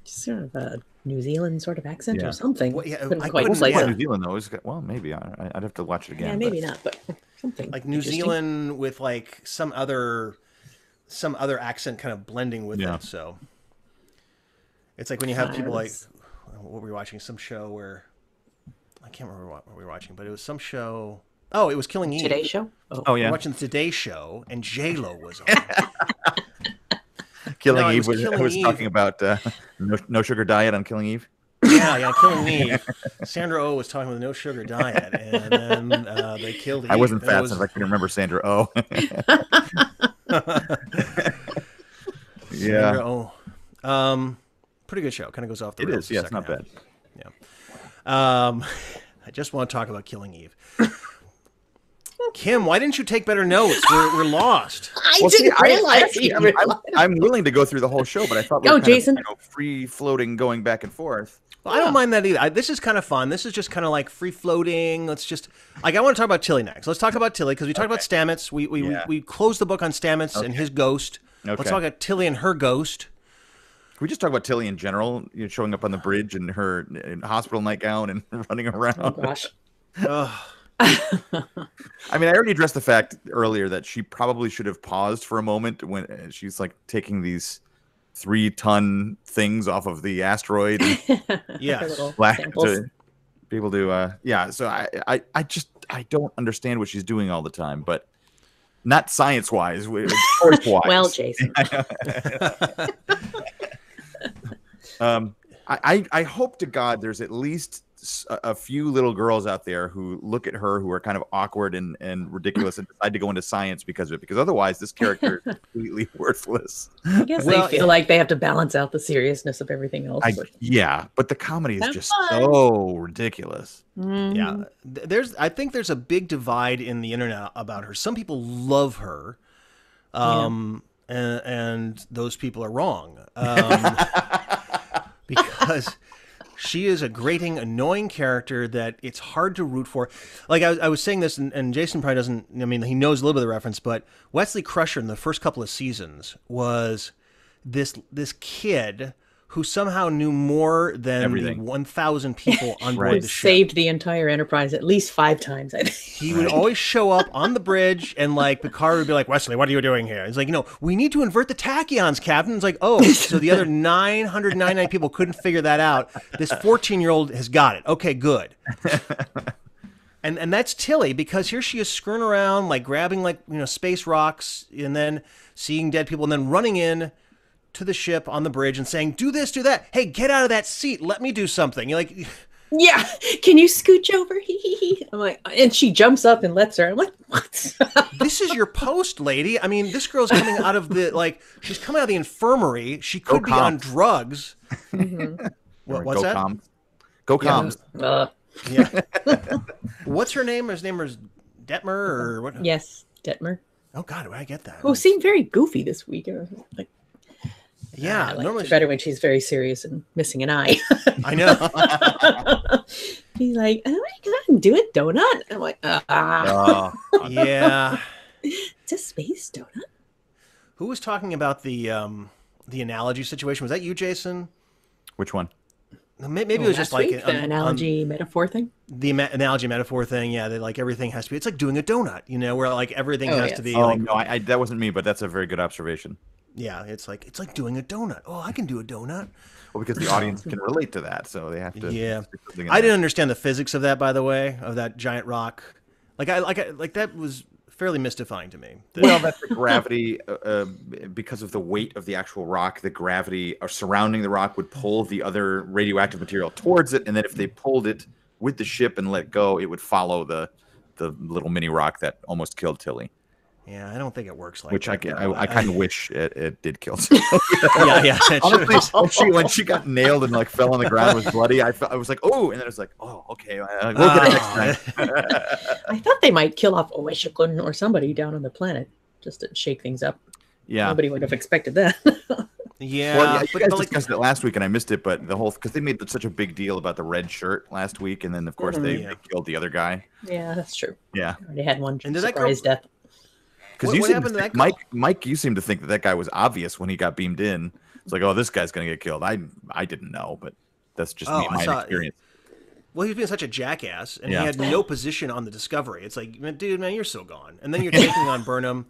Sort of a New Zealand sort of accent or something. Well, yeah, I couldn't place New Zealand though. Well, maybe I'd have to watch it again. Yeah, maybe not, but something like New Zealand with like some other accent kind of blending with it. So it's like when you have people like, what were we watching? Some show where I can't remember what we were watching, but it was some show. Oh, it was Killing Eve. Today Show. Oh yeah, we were watching the Today Show, and J-Lo was on. Killing Eve was talking about no sugar diet on Killing Eve. yeah, Killing Eve. Sandra Oh was talking about the no sugar diet, and then they killed Eve. I wasn't fast enough. I can remember Sandra Oh. Yeah. Sandra Oh. Pretty good show. Kind of goes off the rails. It is. Yeah, it's not bad. Yeah. I just want to talk about Killing Eve. Kim, why didn't you take better notes? We're lost. I didn't realize you realized. I'm willing to go through the whole show, but I thought we were kind of, free floating, going back and forth. Well, I don't mind that either. This is kind of fun. This is just kind of like free floating. Let's just I want to talk about Tilly next. Let's talk about Tilly because we talked about Stamets. We closed the book on Stamets and his ghost. Okay. Let's talk about Tilly and her ghost. Can we just talk about Tilly in general? Showing up on the bridge in her hospital nightgown and running around. Oh gosh. I mean, I already addressed the fact earlier that she probably should have paused for a moment when she's like taking these 3-ton things off of the asteroid. To people do. So I don't understand what she's doing all the time, but not science-wise, choice-wise. Well, Jason. I hope to God there's at least a few little girls out there who look at her who are kind of awkward and ridiculous and decide to go into science because of it, because otherwise this character is completely worthless. I guess they feel like they have to balance out the seriousness of everything else. But the comedy is just so ridiculous. Yeah, I think there's a big divide in the internet about her. Some people love her, and those people are wrong, because she is a grating, annoying character that it's hard to root for. Like I was saying this, and Jason probably doesn't. I mean, he knows a little bit of the reference, but Wesley Crusher in the first couple of seasons was this kid who somehow knew more than the 1,000 people on board the ship. Saved the entire Enterprise at least 5 times, I think. He would always show up on the bridge, and like Picard would be like, "Wesley, what are you doing here?" He's like, we need to invert the tachyons, Captain. It's like, oh, so the other 999 people couldn't figure that out. This 14-year-old has got it. Okay, good. And that's Tilly, because here she is screwing around, like grabbing space rocks, and then seeing dead people, and then running in to the ship on the bridge and saying, "Do this, do that. Hey, get out of that seat. Let me do something." You're like, "Yeah, can you scooch over?" I'm like, and she jumps up and lets her. I'm like, "What?" This is your post, lady. I mean, this girl's coming out of she's coming out of the infirmary. She could be on drugs. Mm-hmm. What's that? Go comms. Yeah. What's her name? His name is Detmer or what? Yes, Detmer. Oh God, I get that. Who seemed very goofy this week. Like, yeah, I like better when she's very serious and missing an eye. I know. He's like, "Oh my God, do a donut." I'm like, yeah. It's a space donut. Who was talking about the analogy situation? Was that you, Jason? Which one? Maybe it was just like the analogy metaphor thing. The analogy metaphor thing, yeah. That like everything has to be. It's like doing a donut, where like everything has to be. No, that wasn't me, but that's a very good observation. Yeah, it's like doing a donut. Oh, I can do a donut. Well, because the audience can relate to that, so they have to. Yeah, I didn't understand the physics of that, by the way, of that giant rock. Like that was fairly mystifying to me. Well, that's the gravity, because of the weight of the actual rock. The gravity surrounding the rock would pull the other radioactive material towards it, and then if they pulled it with the ship and let go, it would follow the little mini rock that almost killed Tilly. Yeah, I don't think it works like Which that. I kind of wish it did kill Tilly. yeah. Honestly, when she got nailed and like fell on the ground, was bloody. I was like, oh, and then I was like, oh, okay, we'll get it next time. I thought they might kill off Oeshikun or somebody down on the planet just to shake things up. Yeah, nobody would have expected that. Yeah, well, you guys discussed it last week, and I missed it. But because they made such a big deal about the red shirt last week, and then of course they killed the other guy. Yeah, that's true. Yeah, they had one surprise death. Because Mike, you seem to think that guy was obvious when he got beamed in. It's like, oh, this guy's gonna get killed. I didn't know, but that's just my experience. Well, he was being such a jackass, and he had no position on the Discovery. It's like, dude, man, you're so gone. And then you're taking on Burnham,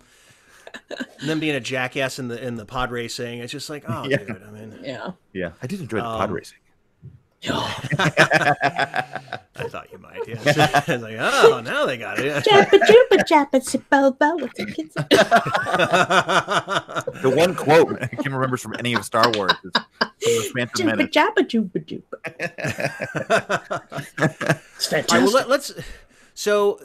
and then being a jackass in the pod racing. It's just like, oh, dude. I mean, yeah. I did enjoy the pod racing. I thought you might. Yeah. It's like, oh, now they got it. The one quote I can't remember from any of Star Wars is from the Phantom Menace. It's fantastic. All right, well, let's. So,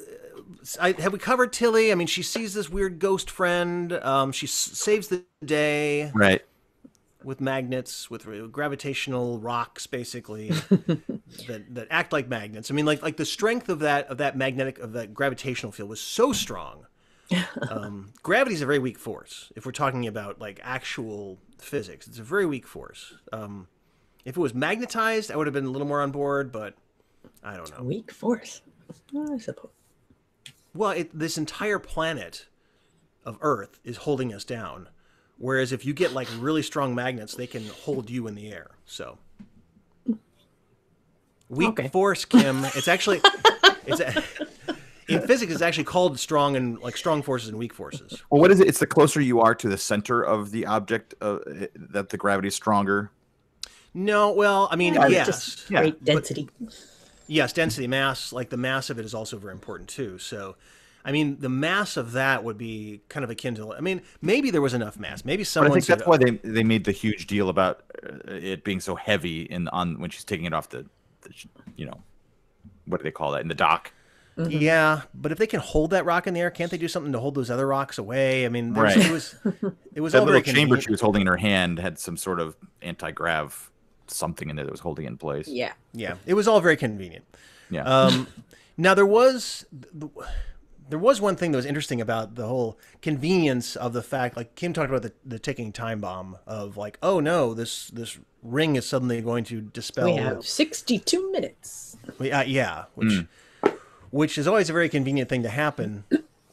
have we covered Tilly? I mean, she sees this weird ghost friend. She saves the day. Right. With magnets, with gravitational rocks, basically that act like magnets. I mean, like the strength of that gravitational field was so strong. Gravity is a very weak force. If we're talking about like actual physics, it's a very weak force. If it was magnetized, I would have been a little more on board, but I don't know. Weak force, I suppose. Well, this entire planet of Earth is holding us down. Whereas if you get like really strong magnets, they can hold you in the air. So weak force, Kim. It's actually in physics. It's actually called strong forces and weak forces. Well, what is it? It's the closer you are to the center of the object that the gravity is stronger. No, well, I mean, yes, just great density. Yes, density, mass. Like the mass of it is also very important too. So. I mean, the mass of that would be kind of akin to. I mean, maybe there was enough mass. Maybe someone. But I think that's why they made the huge deal about it being so heavy when she's taking it off the what do they call that in the dock? Mm-hmm. Yeah, but if they can hold that rock in the air, can't they do something to hold those other rocks away? I mean, right. it was that all little very chamber she was holding in her hand had some sort of anti-grav something in there that was holding it in place. Yeah, it was all very convenient. Yeah. Now there was one thing that was interesting about the whole convenience of the fact, like Kim talked about the ticking time bomb of like, oh no, this ring is suddenly going to dispel. We have 62 minutes. Yeah, which is always a very convenient thing to happen,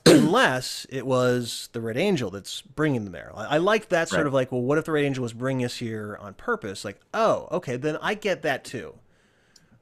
unless it was the Red Angel that's bringing them there. I like that sort of like, well, what if the Red Angel was bringing us here on purpose? Like, oh, okay, then I get that too.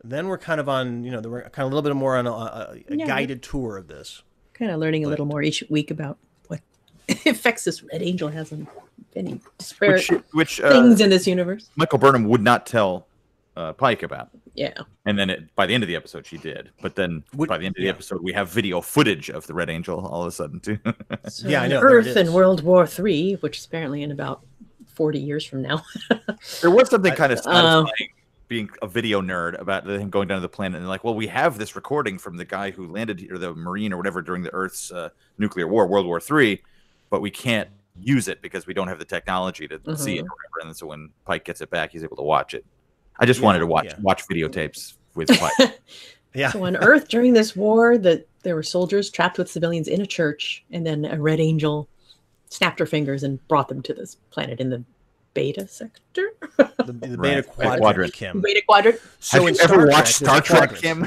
Then we're kind of on, we're kind of a little bit more on a guided tour of this. Kind of learning a little more each week about what effects this Red Angel has on any disparate things in this universe. Michael Burnham would not tell Pike about. Yeah. And then by the end of the episode, she did. But then by the end of the episode, we have video footage of the Red Angel all of a sudden, too. So I know. Earth in World War III, which is apparently in about 40 years from now. There was something kind of satisfying being a video nerd about him going down to the planet and like, well, we have this recording from the guy who landed here, the Marine or whatever, during the Earth's nuclear war, World War III, but we can't use it because we don't have the technology to see it or whatever. And so when Pike gets it back, he's able to watch it. I just wanted to watch videotapes with Pike. So on Earth during this war, there were soldiers trapped with civilians in a church, and then a Red Angel snapped her fingers and brought them to this planet in the Beta sector? The Beta Quadrant, Kim. Beta Quadrant. So have you ever watched Star Trek, Kim?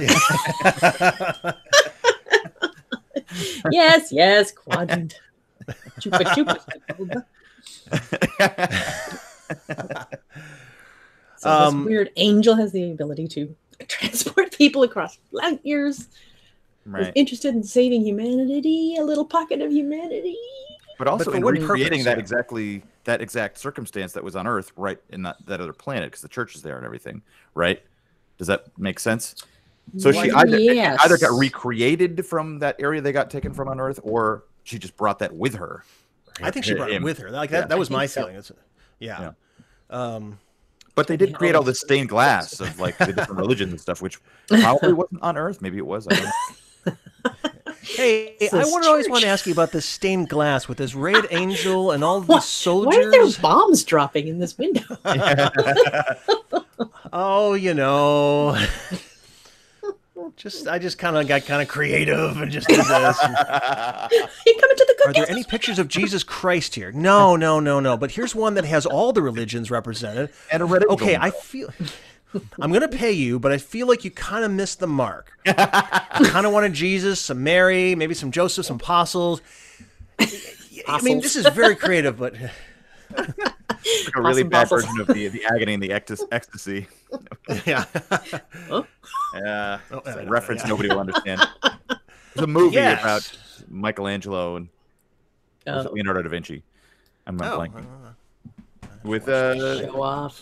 Yes, Quadrant. Chupa chupa. So this weird angel has the ability to transport people across light years. Right. Is interested in saving humanity, a little pocket of humanity. But also in recreating that exact circumstance that was on Earth, right, in that other planet, because the church is there and everything, right? Does that make sense? So she either got recreated from that area they got taken from on Earth, or she just brought that with her. I think she brought it with her. Like that was my feeling. Yeah. But they did create all this stained glass of like the different religions and stuff, which probably wasn't on Earth. Maybe it was. I don't know. Hey, I always want to ask you about this stained glass with this Red Angel and all these soldiers. Why are there bombs dropping in this window? Oh, I just kind of got creative and just did this. You come into the Are there any pictures of Jesus Christ here? No. But here's one that has all the religions represented. And a Red Angel. Okay, I'm going to pay you, but I feel like you kind of missed the mark. You kind of wanted Jesus, some Mary, maybe some Joseph, some apostles. I mean, this is very creative, but... Like a really bad version of the agony and the ecstasy. Yeah. It's a reference nobody will understand. There's a movie about Michelangelo and Leonardo da Vinci. I'm not blanking. With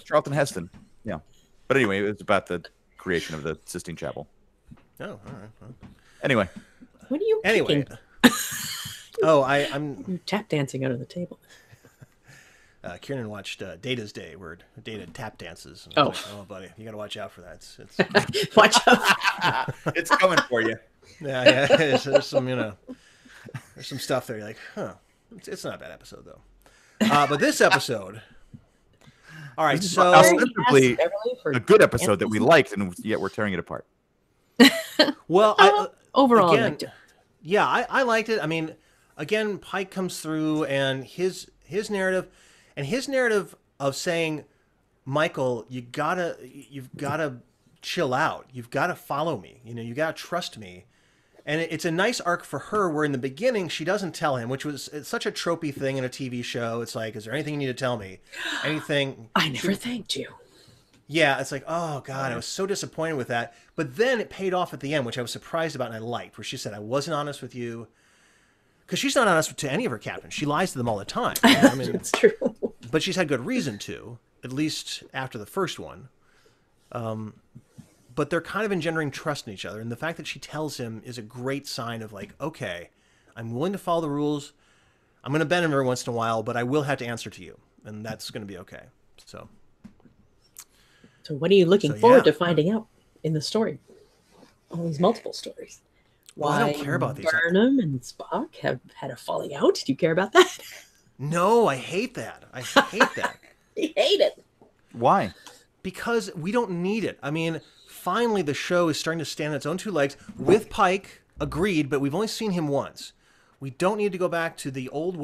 Charlton Heston. Yeah. But anyway, it was about the creation of the Sistine Chapel. Oh, all right. Well. Anyway. What are you kicking? I'm You're tap dancing under the table. Kieran watched Data's Day, where Data tap dances. And like, oh, buddy, you got to watch out for that. It's watch out. It's coming for you. Yeah. There's some, there's some stuff there. You're like, huh. It's not a bad episode though. But this episode. All right, so ostensibly a good episode that we liked, and yet we're tearing it apart. Well, overall, again, I liked it. Yeah, I liked it. I mean, again, Pike comes through, and his narrative of saying, Michael, you've gotta chill out. You've got to follow me. You got to trust me. And it's a nice arc for her, where in the beginning she doesn't tell him, it's such a tropey thing in a TV show. It's like, is there anything you need to tell me? Anything? I never thanked you. Yeah, it's like, oh God, I was so disappointed with that. But then it paid off at the end, which I was surprised about and I liked, where she said, I wasn't honest with you. Because she's not honest to any of her captains. She lies to them all the time. I mean, it's true. But she's had good reason to, at least after the first one. But they're kind of engendering trust in each other. And the fact that she tells him is a great sign of like, okay, I'm willing to follow the rules. I'm going to bend him every once in a while, but I will have to answer to you. And that's going to be okay. So what are you looking forward to finding out in the story? All these multiple stories. Well, I don't care about these. Burnham and Spock have had a falling out. Do you care about that? No, I hate that. I hate that. You hate it. Why? Because we don't need it. I mean, finally the show is starting to stand on its own two legs with Pike, agreed, but we've only seen him once. We don't need to go back to the old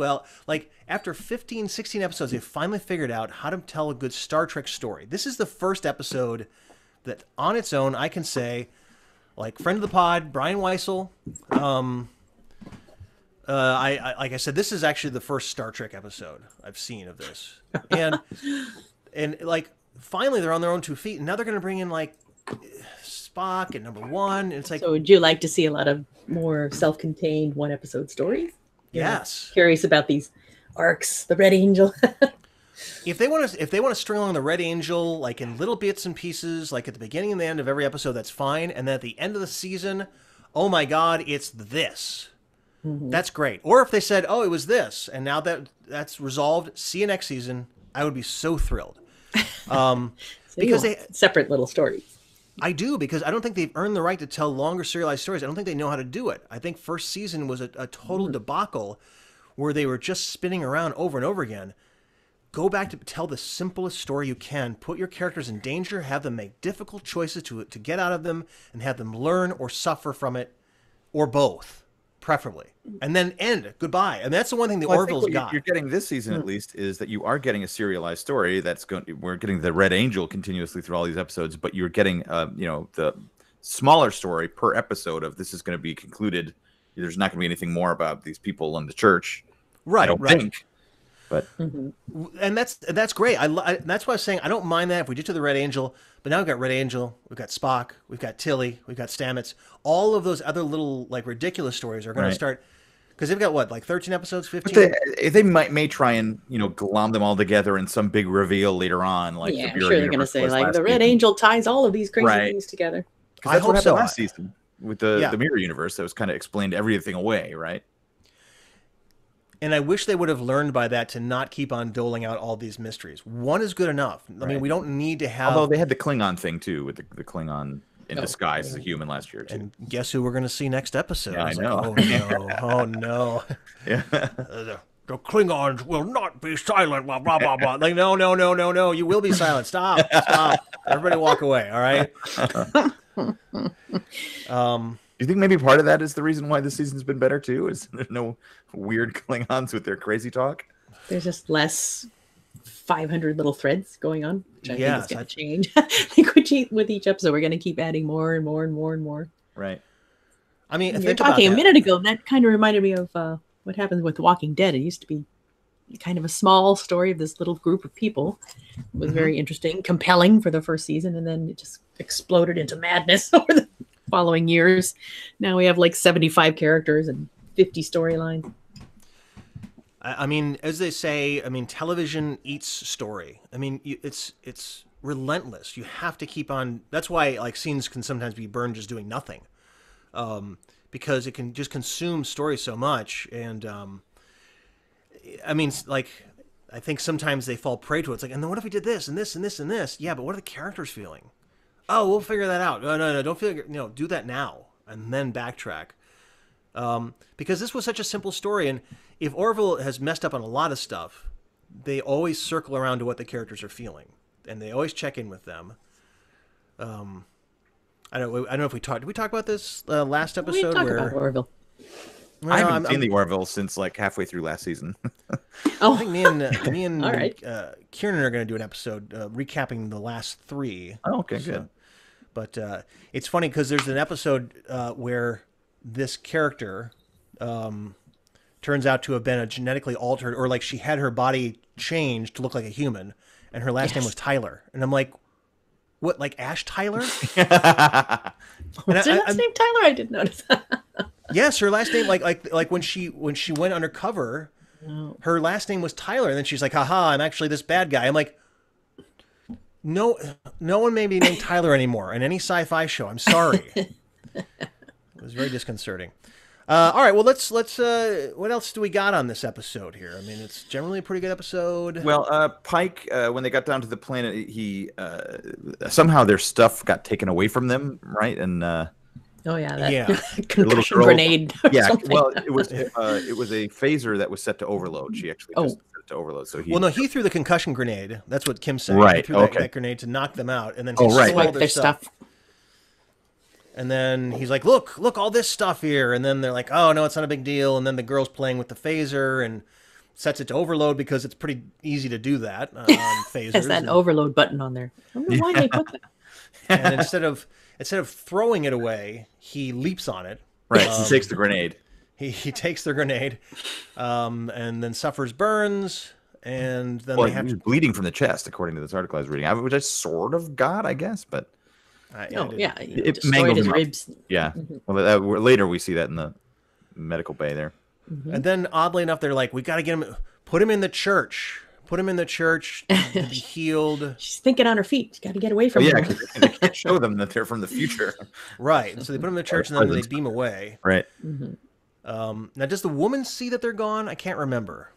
like after 15, 16 episodes, they've finally figured out how to tell a good Star Trek story. This is the first episode that on its own I can say, like friend of the pod, Brian Weissel, like I said, this is actually the first Star Trek episode I've seen of this. And like finally they're on their own 2 feet, and now they're going to bring in like Spock and number one. And it's like, so would you like to see a lot of more self-contained one-episode stories? Yes. Curious about these arcs, the Red Angel. If they want to string along the Red Angel like in little bits and pieces, like at the beginning and the end of every episode, that's fine. And then at the end of the season, oh my God, it's this. Mm-hmm. That's great. Or if they said, oh, it was this, and now that's resolved, see you next season, I would be so thrilled. So because they separate little stories. I do, because I don't think they've earned the right to tell longer serialized stories. I don't think they know how to do it. I think first season was a total debacle where they were just spinning around over and over again. Go back to tell the simplest story you can. Put your characters in danger, have them make difficult choices to get out of them, and have them learn or suffer from it, or both, preferably. And then end. Goodbye. And that's the one thing the Orville's got. You're getting this season, at least, is that you are getting a serialized story that's going. We're getting the Red Angel continuously through all these episodes, but you're getting, the smaller story per episode of this is going to be concluded. There's not going to be anything more about these people in the church. Right. I don't think. But and that's great. That's why I was saying I don't mind that if we get to the Red Angel. But now we've got Red Angel, we've got Spock, we've got Tilly, we've got Stamets. All of those other little like ridiculous stories are going to start, because they've got what, like 13 episodes, 15. But they may try and glom them all together in some big reveal later on. Like I'm sure they're going to say like the Red Angel ties all of these crazy things together. Because that's what happened last season with the Mirror Universe. That was kind of explained everything away, right? And I wish they would have learned by that to not keep on doling out all these mysteries. One is good enough. I mean, we don't need to have... Although they had the Klingon thing, too, with the Klingon in disguise as a human last year, too. And guess who we're going to see next episode? Yeah, I know. Like, oh, no. Oh, no. Yeah. The Klingons will not be silent, blah, blah, blah, blah. Like, no. You will be silent. Stop. Everybody walk away, all right? Do you think maybe part of that is the reason why this season's been better too? Is there no weird Klingons with their crazy talk? There's just less 500 little threads going on, which I think is going to change. I think with each episode, we're going to keep adding more and more and more and more. Right. I mean, you were talking a minute ago, that kind of reminded me of what happens with The Walking Dead. It used to be kind of a small story of this little group of people. It was very interesting, compelling for the first season, and then it just exploded into madness over the following years. Now we have like 75 characters and 50 storylines. I mean, as they say, I mean, television eats story. I mean, it's relentless. You have to keep on. That's why like scenes can sometimes be burned just doing nothing, because it can just consume story so much. And I mean, like I think sometimes they fall prey to it. It's like, and then what if we did this and this and this and this? Yeah, but what are the characters feeling? Oh, we'll figure that out. No, don't figure. Do that now and then backtrack. Because this was such a simple story, and if Orville has messed up on a lot of stuff, they always circle around to what the characters are feeling, and they always check in with them. I don't know if we talked. Did we talk about this last episode? We talked about Orville. Well, I haven't seen the Orville since like halfway through last season. I think me and All right. Kieran are going to do an episode recapping the last 3. Oh, okay, good. But it's funny because there's an episode where this character turns out to have been a genetically altered, or like she had her body changed to look like a human, and her last name was Tyler. And I'm like, what, like Ash Tyler? What's her last name, Tyler? I didn't notice that. Yes, her last name, like when she went undercover, her last name was Tyler, and then she's like, haha, I'm actually this bad guy. I'm like, no one may be named Tyler anymore in any sci-fi show. I'm sorry. It was very disconcerting. All right, well, let's what else do we got on this episode here? I mean, it's generally a pretty good episode. Well, Pike, when they got down to the planet, he somehow their stuff got taken away from them, right? And concussion grenade. Yeah, something. well, it was a phaser that was set to overload. She actually just set it to overload. So he threw the concussion grenade. That's what Kim said. Right. He threw that grenade to knock them out, and then he swiped their stuff. And then he's like, look, all this stuff here. And then they're like, oh, no, it's not a big deal. And then the girl's playing with the phaser and sets it to overload because it's pretty easy to do that on phasers. Has that overload button on there. I don't know why they put that. And instead of throwing it away, he leaps on it. Right, he takes the grenade. He takes the grenade and then suffers burns. And then they have he's bleeding from the chest, according to this article I was reading, which I sort of got, I guess, but... it destroyed his ribs. Yeah. Well, later we see that in the medical bay there. Mm-hmm. And then, oddly enough, they're like, we got to get him, put him in the church. Put him in the church to be healed. She's thinking on her feet. She's got to get away from him. Yeah, they can't show them that they're from the future. Right. So they put him in the church and then they beam away. Right. Mm-hmm. Now, does the woman see that they're gone? I can't remember.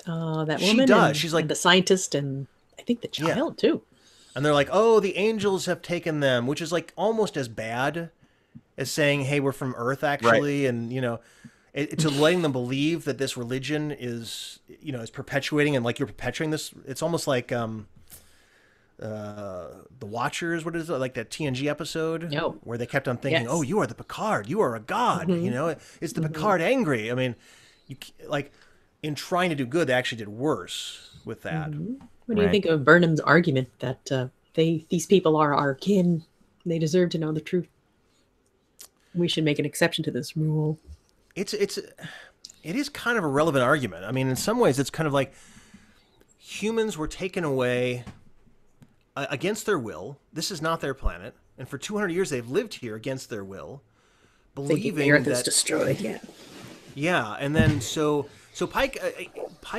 That woman. She does. She's like the scientist and I think the child too. And they're like, oh, the angels have taken them, which is like almost as bad as saying, hey, we're from Earth, actually. Right. And, to letting them believe that this religion is, is perpetuating and like you're perpetuating this. It's almost like The Watchers, what is it, like that TNG episode? Where they kept on thinking, oh, you are the Picard. You are a god. Mm-hmm. Is the Picard angry? I mean, in trying to do good, they actually did worse with that. Mm-hmm. What do you think of Burnham's argument that these people are our kin? They deserve to know the truth. We should make an exception to this rule. It is kind of a relevant argument. I mean, in some ways, it's kind of like humans were taken away against their will. This is not their planet, and for 200 years they've lived here against their will, believing the Earth that is destroyed. Yeah, and then so Pike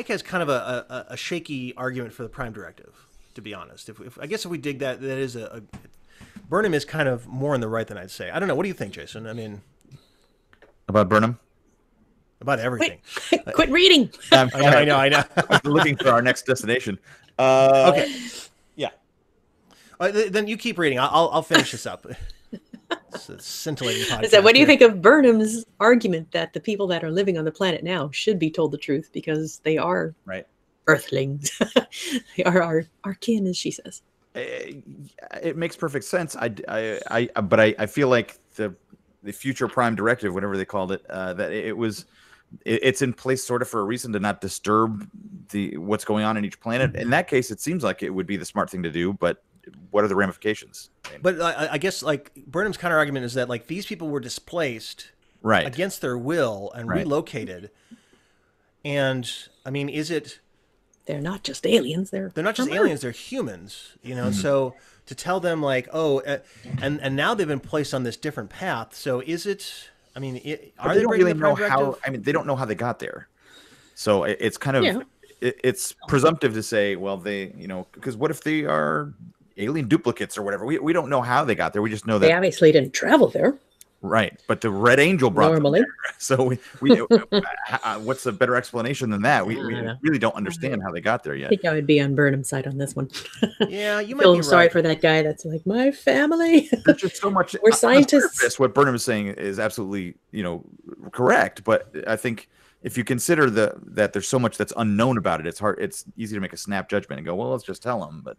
has kind of a shaky argument for the Prime Directive, to be honest. If I guess if we dig that is a Burnham is kind of more in the right than I'd say. I don't know. What do you think, Jason? I mean, about Burnham? About everything. Wait, quit reading. I know. I'm looking for our next destination. Okay. Yeah. Then you keep reading. I'll finish this up. It's a scintillating podcast. So what do you think of Burnham's argument that the people that are living on the planet now should be told the truth because they are Earthlings? They are our kin, as she says. It makes perfect sense. But I feel like the future Prime Directive, whatever they called it, that it's in place sort of for a reason to not disturb what's going on in each planet. In that case, it seems like it would be the smart thing to do, but what are the ramifications? But I guess like Burnham's counter argument is that like these people were displaced against their will and relocated. And I mean, they're not just aliens. They're not just aliens. They're humans, Mm-hmm. So to tell them like, and now they've been placed on this different path. So is it? I mean, are they don't really know how? I mean, they don't know how they got there. So it's kind of it's presumptive to say, well, they because what if they are alien duplicates or whatever? We don't know how they got there. We just know that they obviously didn't travel there. Right, but the Red Angel brought Normally. them there. So we what's a better explanation than that? We really don't understand how they got there I yet. think I would be on Burnham's side on this one. Yeah, you might Feel be sorry right. for that guy that's like, my family. There's just so much. We're scientists. What Burnham is saying is absolutely, correct. But I think if you consider that there's so much that's unknown about it, it's easy to make a snap judgment and go, well, let's just tell them. But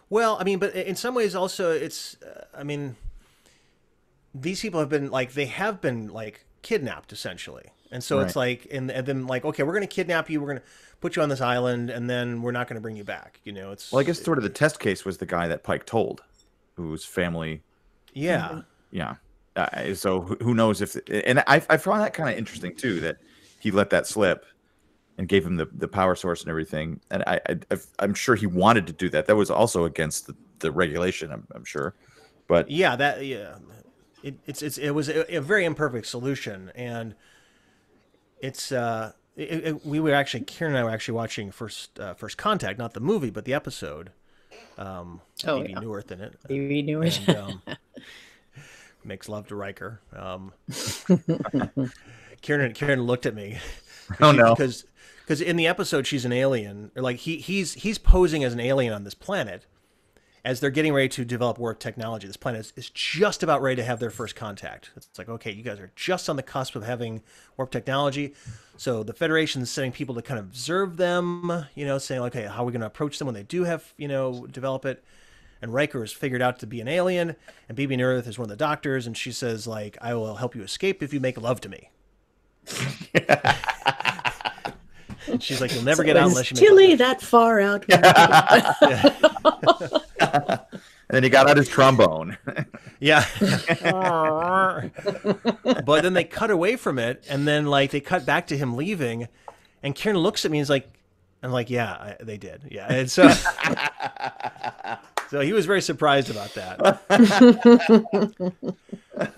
well, I mean, but in some ways also it's, these people have been kidnapped essentially. And so it's like, and then like, okay, we're going to kidnap you. We're going to put you on this island and then we're not going to bring you back. It's, well, I guess sort of the test case was the guy that Pike told, whose family. Yeah. Yeah. So who knows and I found that kind of interesting too, that he let that slip and gave him the power source and everything. And I'm sure he wanted to do that. That was also against the regulation, I'm sure. But it was a very imperfect solution. And it's, we were actually, Kieran and I were actually watching First Contact, not the movie, but the episode. Phoebe Newirth in it. Phoebe Newirth. And, makes love to Riker. Kieran looked at me. Oh no! Because in the episode she's an alien, or like he's posing as an alien on this planet, as they're getting ready to develop warp technology. This planet is just about ready to have their first contact. It's like, okay, you guys are just on the cusp of having warp technology. So the Federation is sending people to kind of observe them, saying, okay, how are we going to approach them when they do have, develop it? And Riker is figured out to be an alien, and Phoebe Newirth is one of the doctors, and she says, like, I will help you escape if you make love to me. She's like, you'll never get out unless you make chilly that far out. And then he got out his trombone. Yeah. But then they cut away from it, and then like they cut back to him leaving, and Kieran looks at me and is like, I'm like, yeah, they did. Yeah. And so so he was very surprised about that.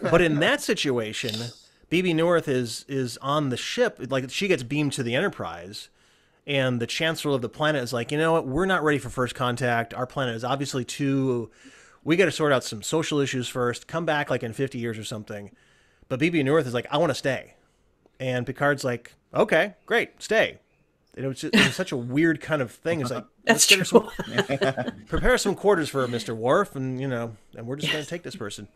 But in that situation, Phoebe Newirth is on the ship, like she gets beamed to the Enterprise, and the chancellor of the planet is like, you know what, we're not ready for first contact. Our planet is obviously we got to sort out some social issues first, come back like in 50 years or something. But Phoebe Newirth is like, I want to stay. And Picard's like, okay, great, stay. And it was such a weird kind of thing. It's like, that's true. Prepare some quarters for Mr. Worf, and and we're just going to take this person.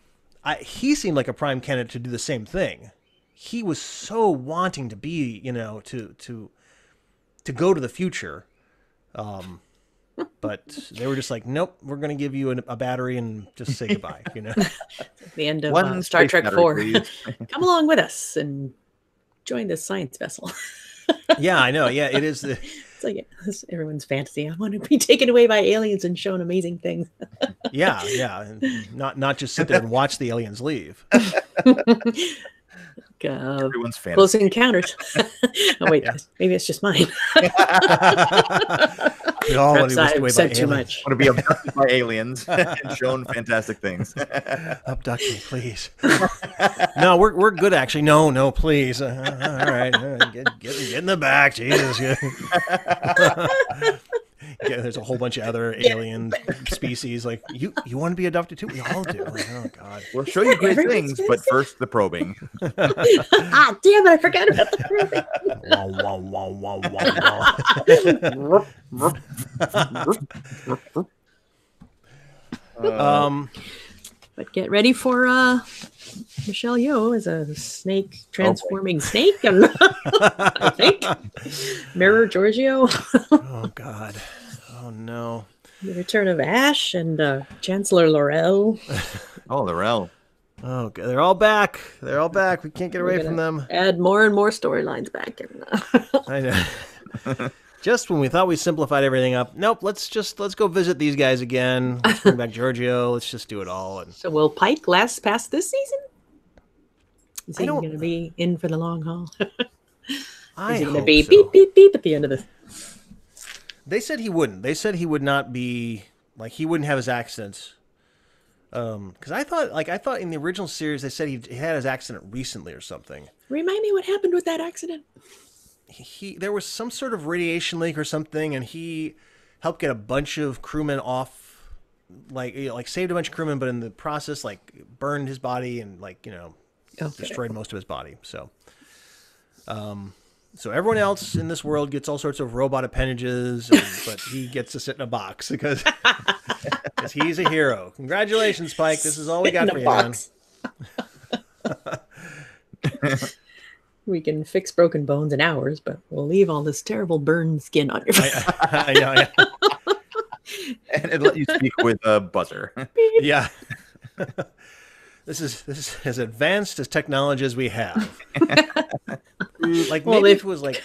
He seemed like a prime candidate to do the same thing. He was so wanting to be, to go to the future. But they were just like, nope, we're going to give you a battery and just say goodbye. The end of Star Trek 4. Come along with us and join this science vessel. Yeah, I know. Yeah, it is. It's like everyone's fantasy. I want to be taken away by aliens and shown amazing things. Yeah, and not just sit there and watch the aliens leave. Everyone's fantasy. Close Encounters. Oh wait, maybe it's just mine. We all want to be I've said too much. Want to be abducted by aliens and shown fantastic things. Abduct me, please. No, we're good actually. No, please. All right, get in the back, Jesus. There's a whole bunch of other alien species. Like you want to be adopted too? We all do. Like, oh God. We'll show you great things, but first the probing. Damn it! I forgot about the probing. But get ready for Michelle Yeoh as a snake transforming snake, and I think Mirror Giorgio. Oh God. Oh no. The return of Ash and Chancellor Laurel. Oh, Laurel. Oh, God. They're all back. We can't get away from them. Add more and more storylines back in. I know. Just when we thought we simplified everything up, nope. Let's go visit these guys again. Let's bring back Giorgio. Let's just do it all. And so will Pike last past this season? Is he going to be in for the long haul? Is he going to be beep beep beep at the end of this? They said he wouldn't. They said he would not be, like, he wouldn't have his accident. Because I thought in the original series they said he had his accident recently or something. Remind me what happened with that accident. There was some sort of radiation leak or something, and he helped get a bunch of crewmen off like saved a bunch of crewmen, but in the process, like burned his body and like destroyed most of his body. So, so everyone else in this world gets all sorts of robot appendages, but he gets to sit in a box because he's a hero. Congratulations, Pike. This is all we got for you, man. We can fix broken bones in hours, but we'll leave all this terrible burned skin on your face. I know, yeah. And it let you speak with a buzzer. Yeah. This is as advanced as technology as we have. Like maybe if it was like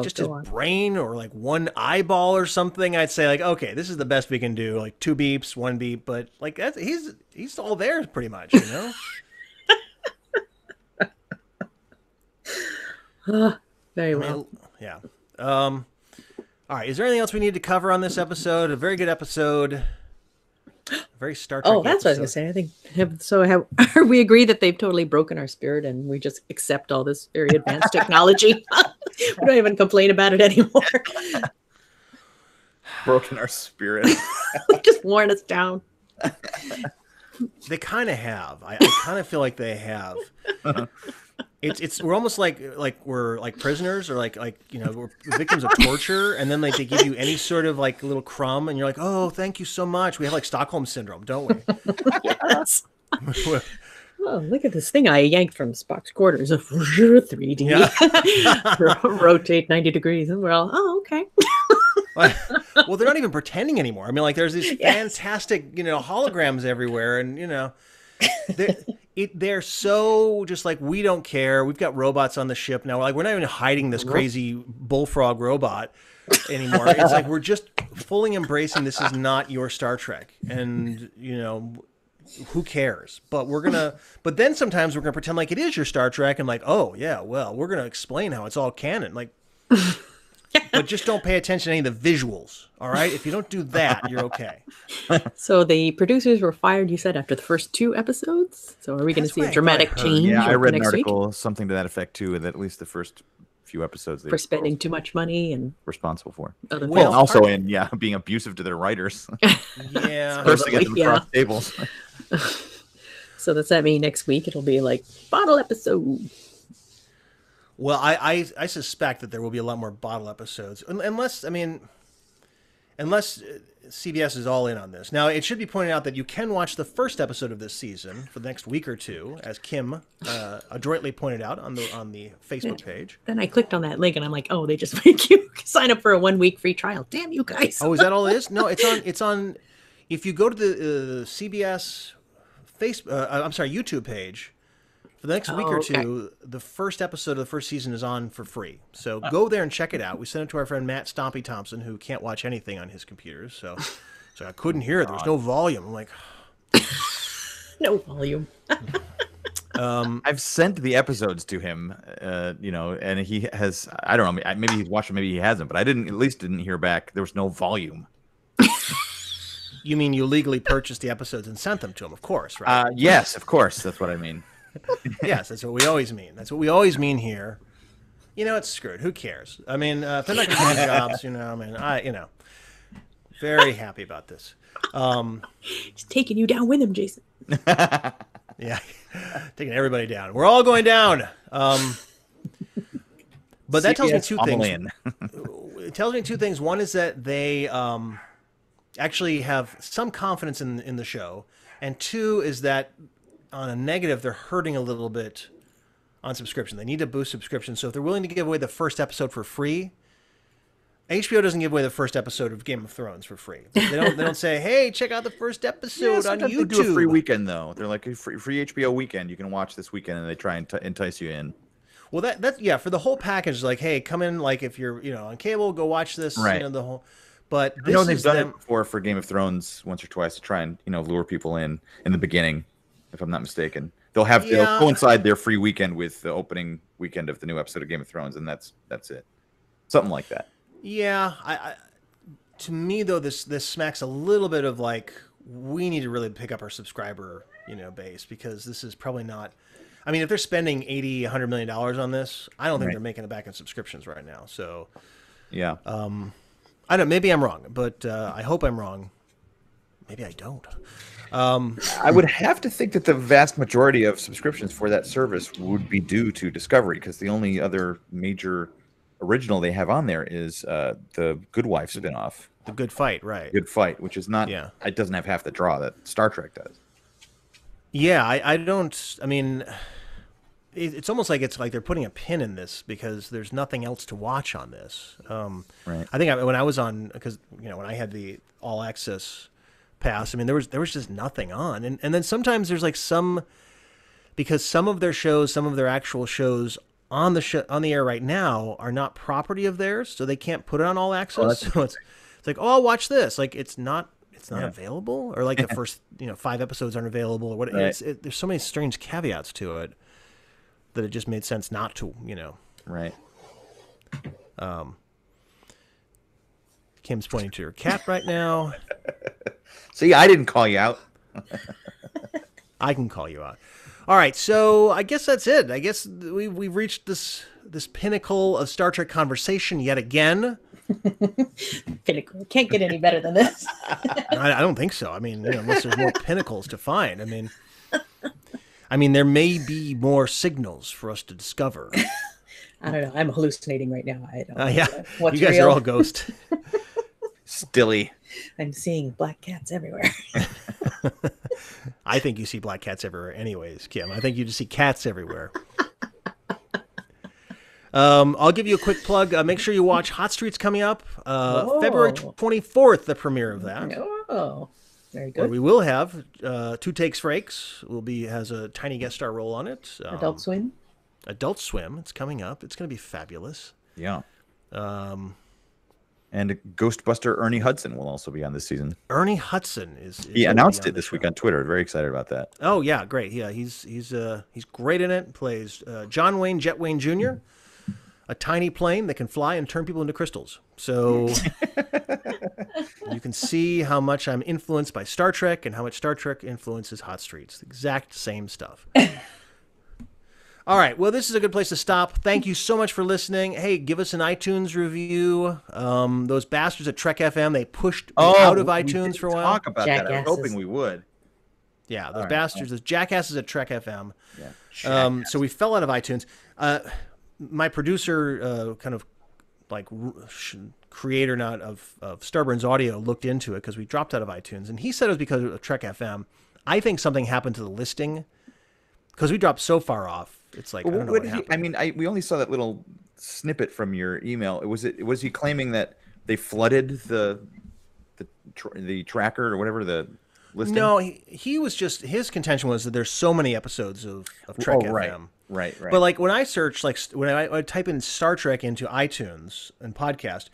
just his brain or like one eyeball or something, I'd say like, okay, this is the best we can do. Like 2 beeps, 1 beep, but like he's all there pretty much, you know. Very well. Yeah. All right. Is there anything else we need to cover on this episode? A very good episode. Very Star Trek. Oh, that's what I was going to say. Are we agree that they've totally broken our spirit and we just accept all this very advanced technology? We don't even complain about it anymore. Broken our spirit. Just worn us down. They kind of have. I kind of feel like they have. We're almost like we're like prisoners or like we're victims of torture, and then like they give you any sort of like little crumb, and you're like, oh, thank you so much. We have like Stockholm syndrome, don't we? Yes. Oh, look at this thing I yanked from Spock's quarters. 3D. Yeah. Rotate 90 degrees, and we're all, oh, okay. Well, they're not even pretending anymore. I mean, like there's these fantastic holograms everywhere, and they're so just like, we don't care. We've got robots on the ship now. We're not even hiding this crazy bullfrog robot anymore. It's like we're just fully embracing this is not your Star Trek, and who cares? But but then sometimes we're gonna pretend like it is your Star Trek, and like, oh yeah, well, we're gonna explain how it's all canon, like. But just don't pay attention to any of the visuals, all right? If you don't do that, you're okay. So the producers were fired, you said, after the first 2 episodes? So are we going to see a dramatic change? Yeah, I read an article, something to that effect, too, that at least the first few episodes... For spending too much money and... Responsible for. Well, also in, being abusive to their writers. Yeah. First to get them across tables. So does that mean next week it'll be like, bottle episode? Well, I suspect that there will be a lot more bottle episodes, unless CBS is all in on this. Now, it should be pointed out that you can watch the first episode of this season for the next week or two, as Kim adroitly pointed out on the Facebook page. Then I clicked on that link, and I'm like, oh, they just make you sign up for a 1-week free trial. Damn you guys! Oh, is that all it is? No, it's on. If you go to the CBS YouTube page. For the next week or two, the first episode of the first season is on for free. So go there and check it out. We sent it to our friend Matt Stompy Thompson, who can't watch anything on his computer. So I couldn't hear it. There was no volume. I'm like... No volume. I've sent the episodes to him, and he has... I don't know. Maybe he's watched them, maybe he hasn't. But I at least didn't hear back. There was no volume. You mean you legally purchased the episodes and sent them to him, of course, right? Yes, of course. That's what I mean. Yes, that's what we always mean. That's what we always mean here. It's screwed. Who cares? I mean, if they're not going to find jobs, very happy about this. Just taking you down with him, Jason. Yeah, taking everybody down. We're all going down. But that tells me 2 things. It tells me 2 things. One is that they actually have some confidence in the show, and 2 is that on a negative, they're hurting a little bit on subscription. They need to boost subscription. So if they're willing to give away the first episode for free, HBO doesn't give away the first episode of Game of Thrones for free. They don't say, hey, check out the first episode on YouTube. They do a free weekend, though. They're like a free HBO weekend. You can watch this weekend, and they try and entice you in. Well, that's for the whole package, like, hey, come in, like, if you're on cable, go watch this. Right. The whole. But they've done it before for Game of Thrones once or twice to try and lure people in the beginning. If I'm not mistaken, they'll coincide their free weekend with the opening weekend of the new episode of Game of Thrones, and that's it, something like that. Yeah, to me though, this smacks a little bit of like, we need to really pick up our subscriber base, because this is probably not. I mean, if they're spending $80-100 million on this, I don't think they're making it back in subscriptions right now. So yeah, I don't. Maybe I'm wrong, but I hope I'm wrong. Maybe I don't. I would have to think that the vast majority of subscriptions for that service would be due to Discovery, because the only other major original they have on there is the Good Wife spinoff. The Good Fight, right? Good Fight, which is not. Yeah. It doesn't have half the draw that Star Trek does. Yeah, I don't. I mean, it's almost like they're putting a pin in this because there's nothing else to watch on this. Right. I think when I was on, because when I had the All Access pass, I mean there was just nothing on, and then sometimes there's like because some of their shows, some of their actual shows on the air right now are not property of theirs, so they can't put it on All Access. So it's like, oh, I'll watch this. Like it's not available, or like the first 5 episodes aren't available, or what. Right. There's so many strange caveats to it that it just made sense not to. Right. Kim's pointing to her cat right now. See, I didn't call you out. I can call you out. All right, so I guess that's it. I guess we've reached this pinnacle of Star Trek conversation yet again. Pinnacle. Can't get any better than this. I don't think so. I mean, unless there's more pinnacles to find. I mean, there may be more signals for us to discover. I don't know. I'm hallucinating right now. I don't know. Yeah, what's you guys real. are all ghosts. Stilly. I'm seeing black cats everywhere. I think you see black cats everywhere anyways, Kim. I think you just see cats everywhere. I'll give you a quick plug. Make sure you watch Hot Streets coming up. February 24th, the premiere of that. Oh, very good. Where we will have Two Takes Frakes. Has a tiny guest star role on it. Adult Swim. Adult Swim. It's coming up. It's going to be fabulous. Yeah. And Ghostbuster Ernie Hudson will also be on this season. Ernie Hudson is he announced it this week on Twitter. Very excited about that. Oh yeah, great. Yeah, he's great in it. Plays John Wayne, Jet Wayne Jr., a tiny plane that can fly and turn people into crystals. So you can see how much I'm influenced by Star Trek and how much Star Trek influences Hot Streets. The exact same stuff. All right. Well, this is a good place to stop. Thank you so much for listening. Hey, give us an iTunes review. Those bastards at Trek FM, they pushed me out of iTunes for a while. Talk about that. I was hoping we would. Yeah, those bastards, those jackasses at Trek FM. Yeah. So we fell out of iTunes. My producer, kind of like creator not of Starburns Audio, looked into it because we dropped out of iTunes, and he said it was because of Trek FM. I think something happened to the listing because we dropped so far off. It's like, I don't know what happened. We only saw that little snippet from your email. Was he claiming that they flooded the tracker or whatever, the listing? No, he was just, his contention was that there's so many episodes of Trek FM. Right. But like when I search, like when I type in Star Trek into iTunes and podcast,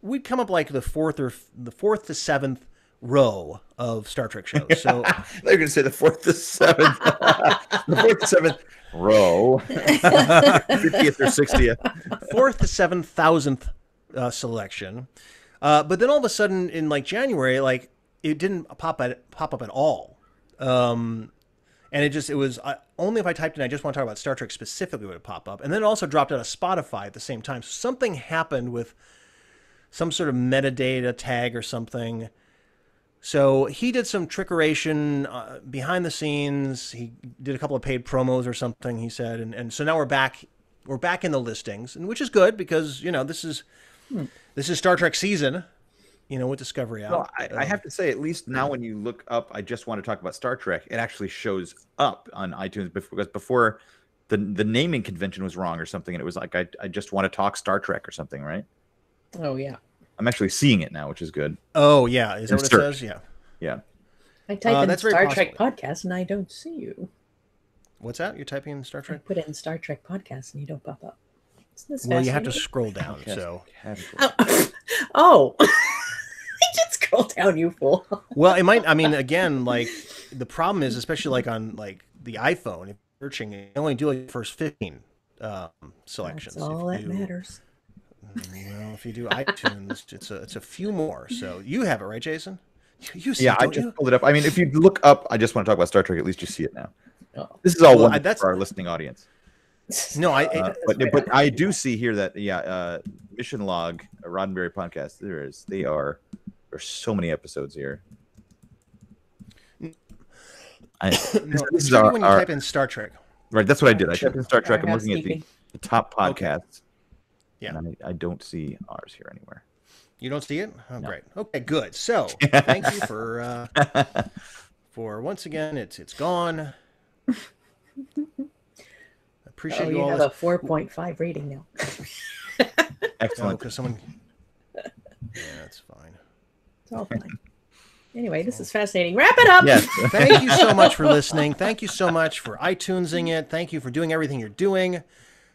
we'd come up like the fourth to seventh row of Star Trek shows. So they're going to say the 4th to 7th, the 4th to 7th row, 50th or 60th, 4th to 7,000th selection. But then all of a sudden in like January, like it didn't pop up at all. And it was only if I typed in, I just want to talk about Star Trek specifically, would it pop up. And then it also dropped out of Spotify at the same time. So something happened with some sort of metadata tag or something. So he did some trickeration behind the scenes. He did a couple of paid promos or something, he said. And so now we're back in the listings, and which is good because, this is Star Trek season, with Discovery out. Well, I have to say, at least now when you look up, I just want to talk about Star Trek, it actually shows up on iTunes, because before the naming convention was wrong or something, and it was like, I just want to talk Star Trek or something, right? Oh, yeah. I'm actually seeing it now, which is good. Oh, yeah. Is that what it says? Yeah. Yeah. I type in Star Trek podcast and I don't see you. What's that? You're typing in Star Trek? I put in Star Trek podcast and you don't pop up. Well, you have to scroll down. So. Oh. I just scroll down, you fool. Well, it might. I mean, again, like the problem is, especially like on like the iPhone, if you're searching, you only do like the first 15 selections. That's all that matters. Well, if you do iTunes, it's a few more. So you have it, right, Jason? You see I just pulled it up. I mean, if you look up, I just want to talk about Star Trek. At least you see it now. Oh. This is all one for our listening audience. No, but I do see here that Mission Log, a Roddenberry podcast. There's so many episodes here. This is when you type in Star Trek. Right, that's what I did. I typed in Star Trek. I'm looking at the top podcasts. Okay. Yeah. And I don't see ours here anywhere. You don't see it? Oh, no. Great. Okay, good. So thank you for once again, it's gone. I appreciate you all. You have a 4.5 rating now. Excellent. Because someone. Yeah, that's fine. It's all fine. Anyway, this is fascinating. Wrap it up. Yes. Thank you so much for listening. Thank you so much for iTunesing it. Thank you for doing everything you're doing.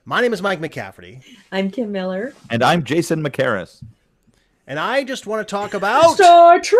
My name is Mike McCafferty. I'm Kim Miller. And I'm Jason McCarris. And I just want to talk about Star Trek!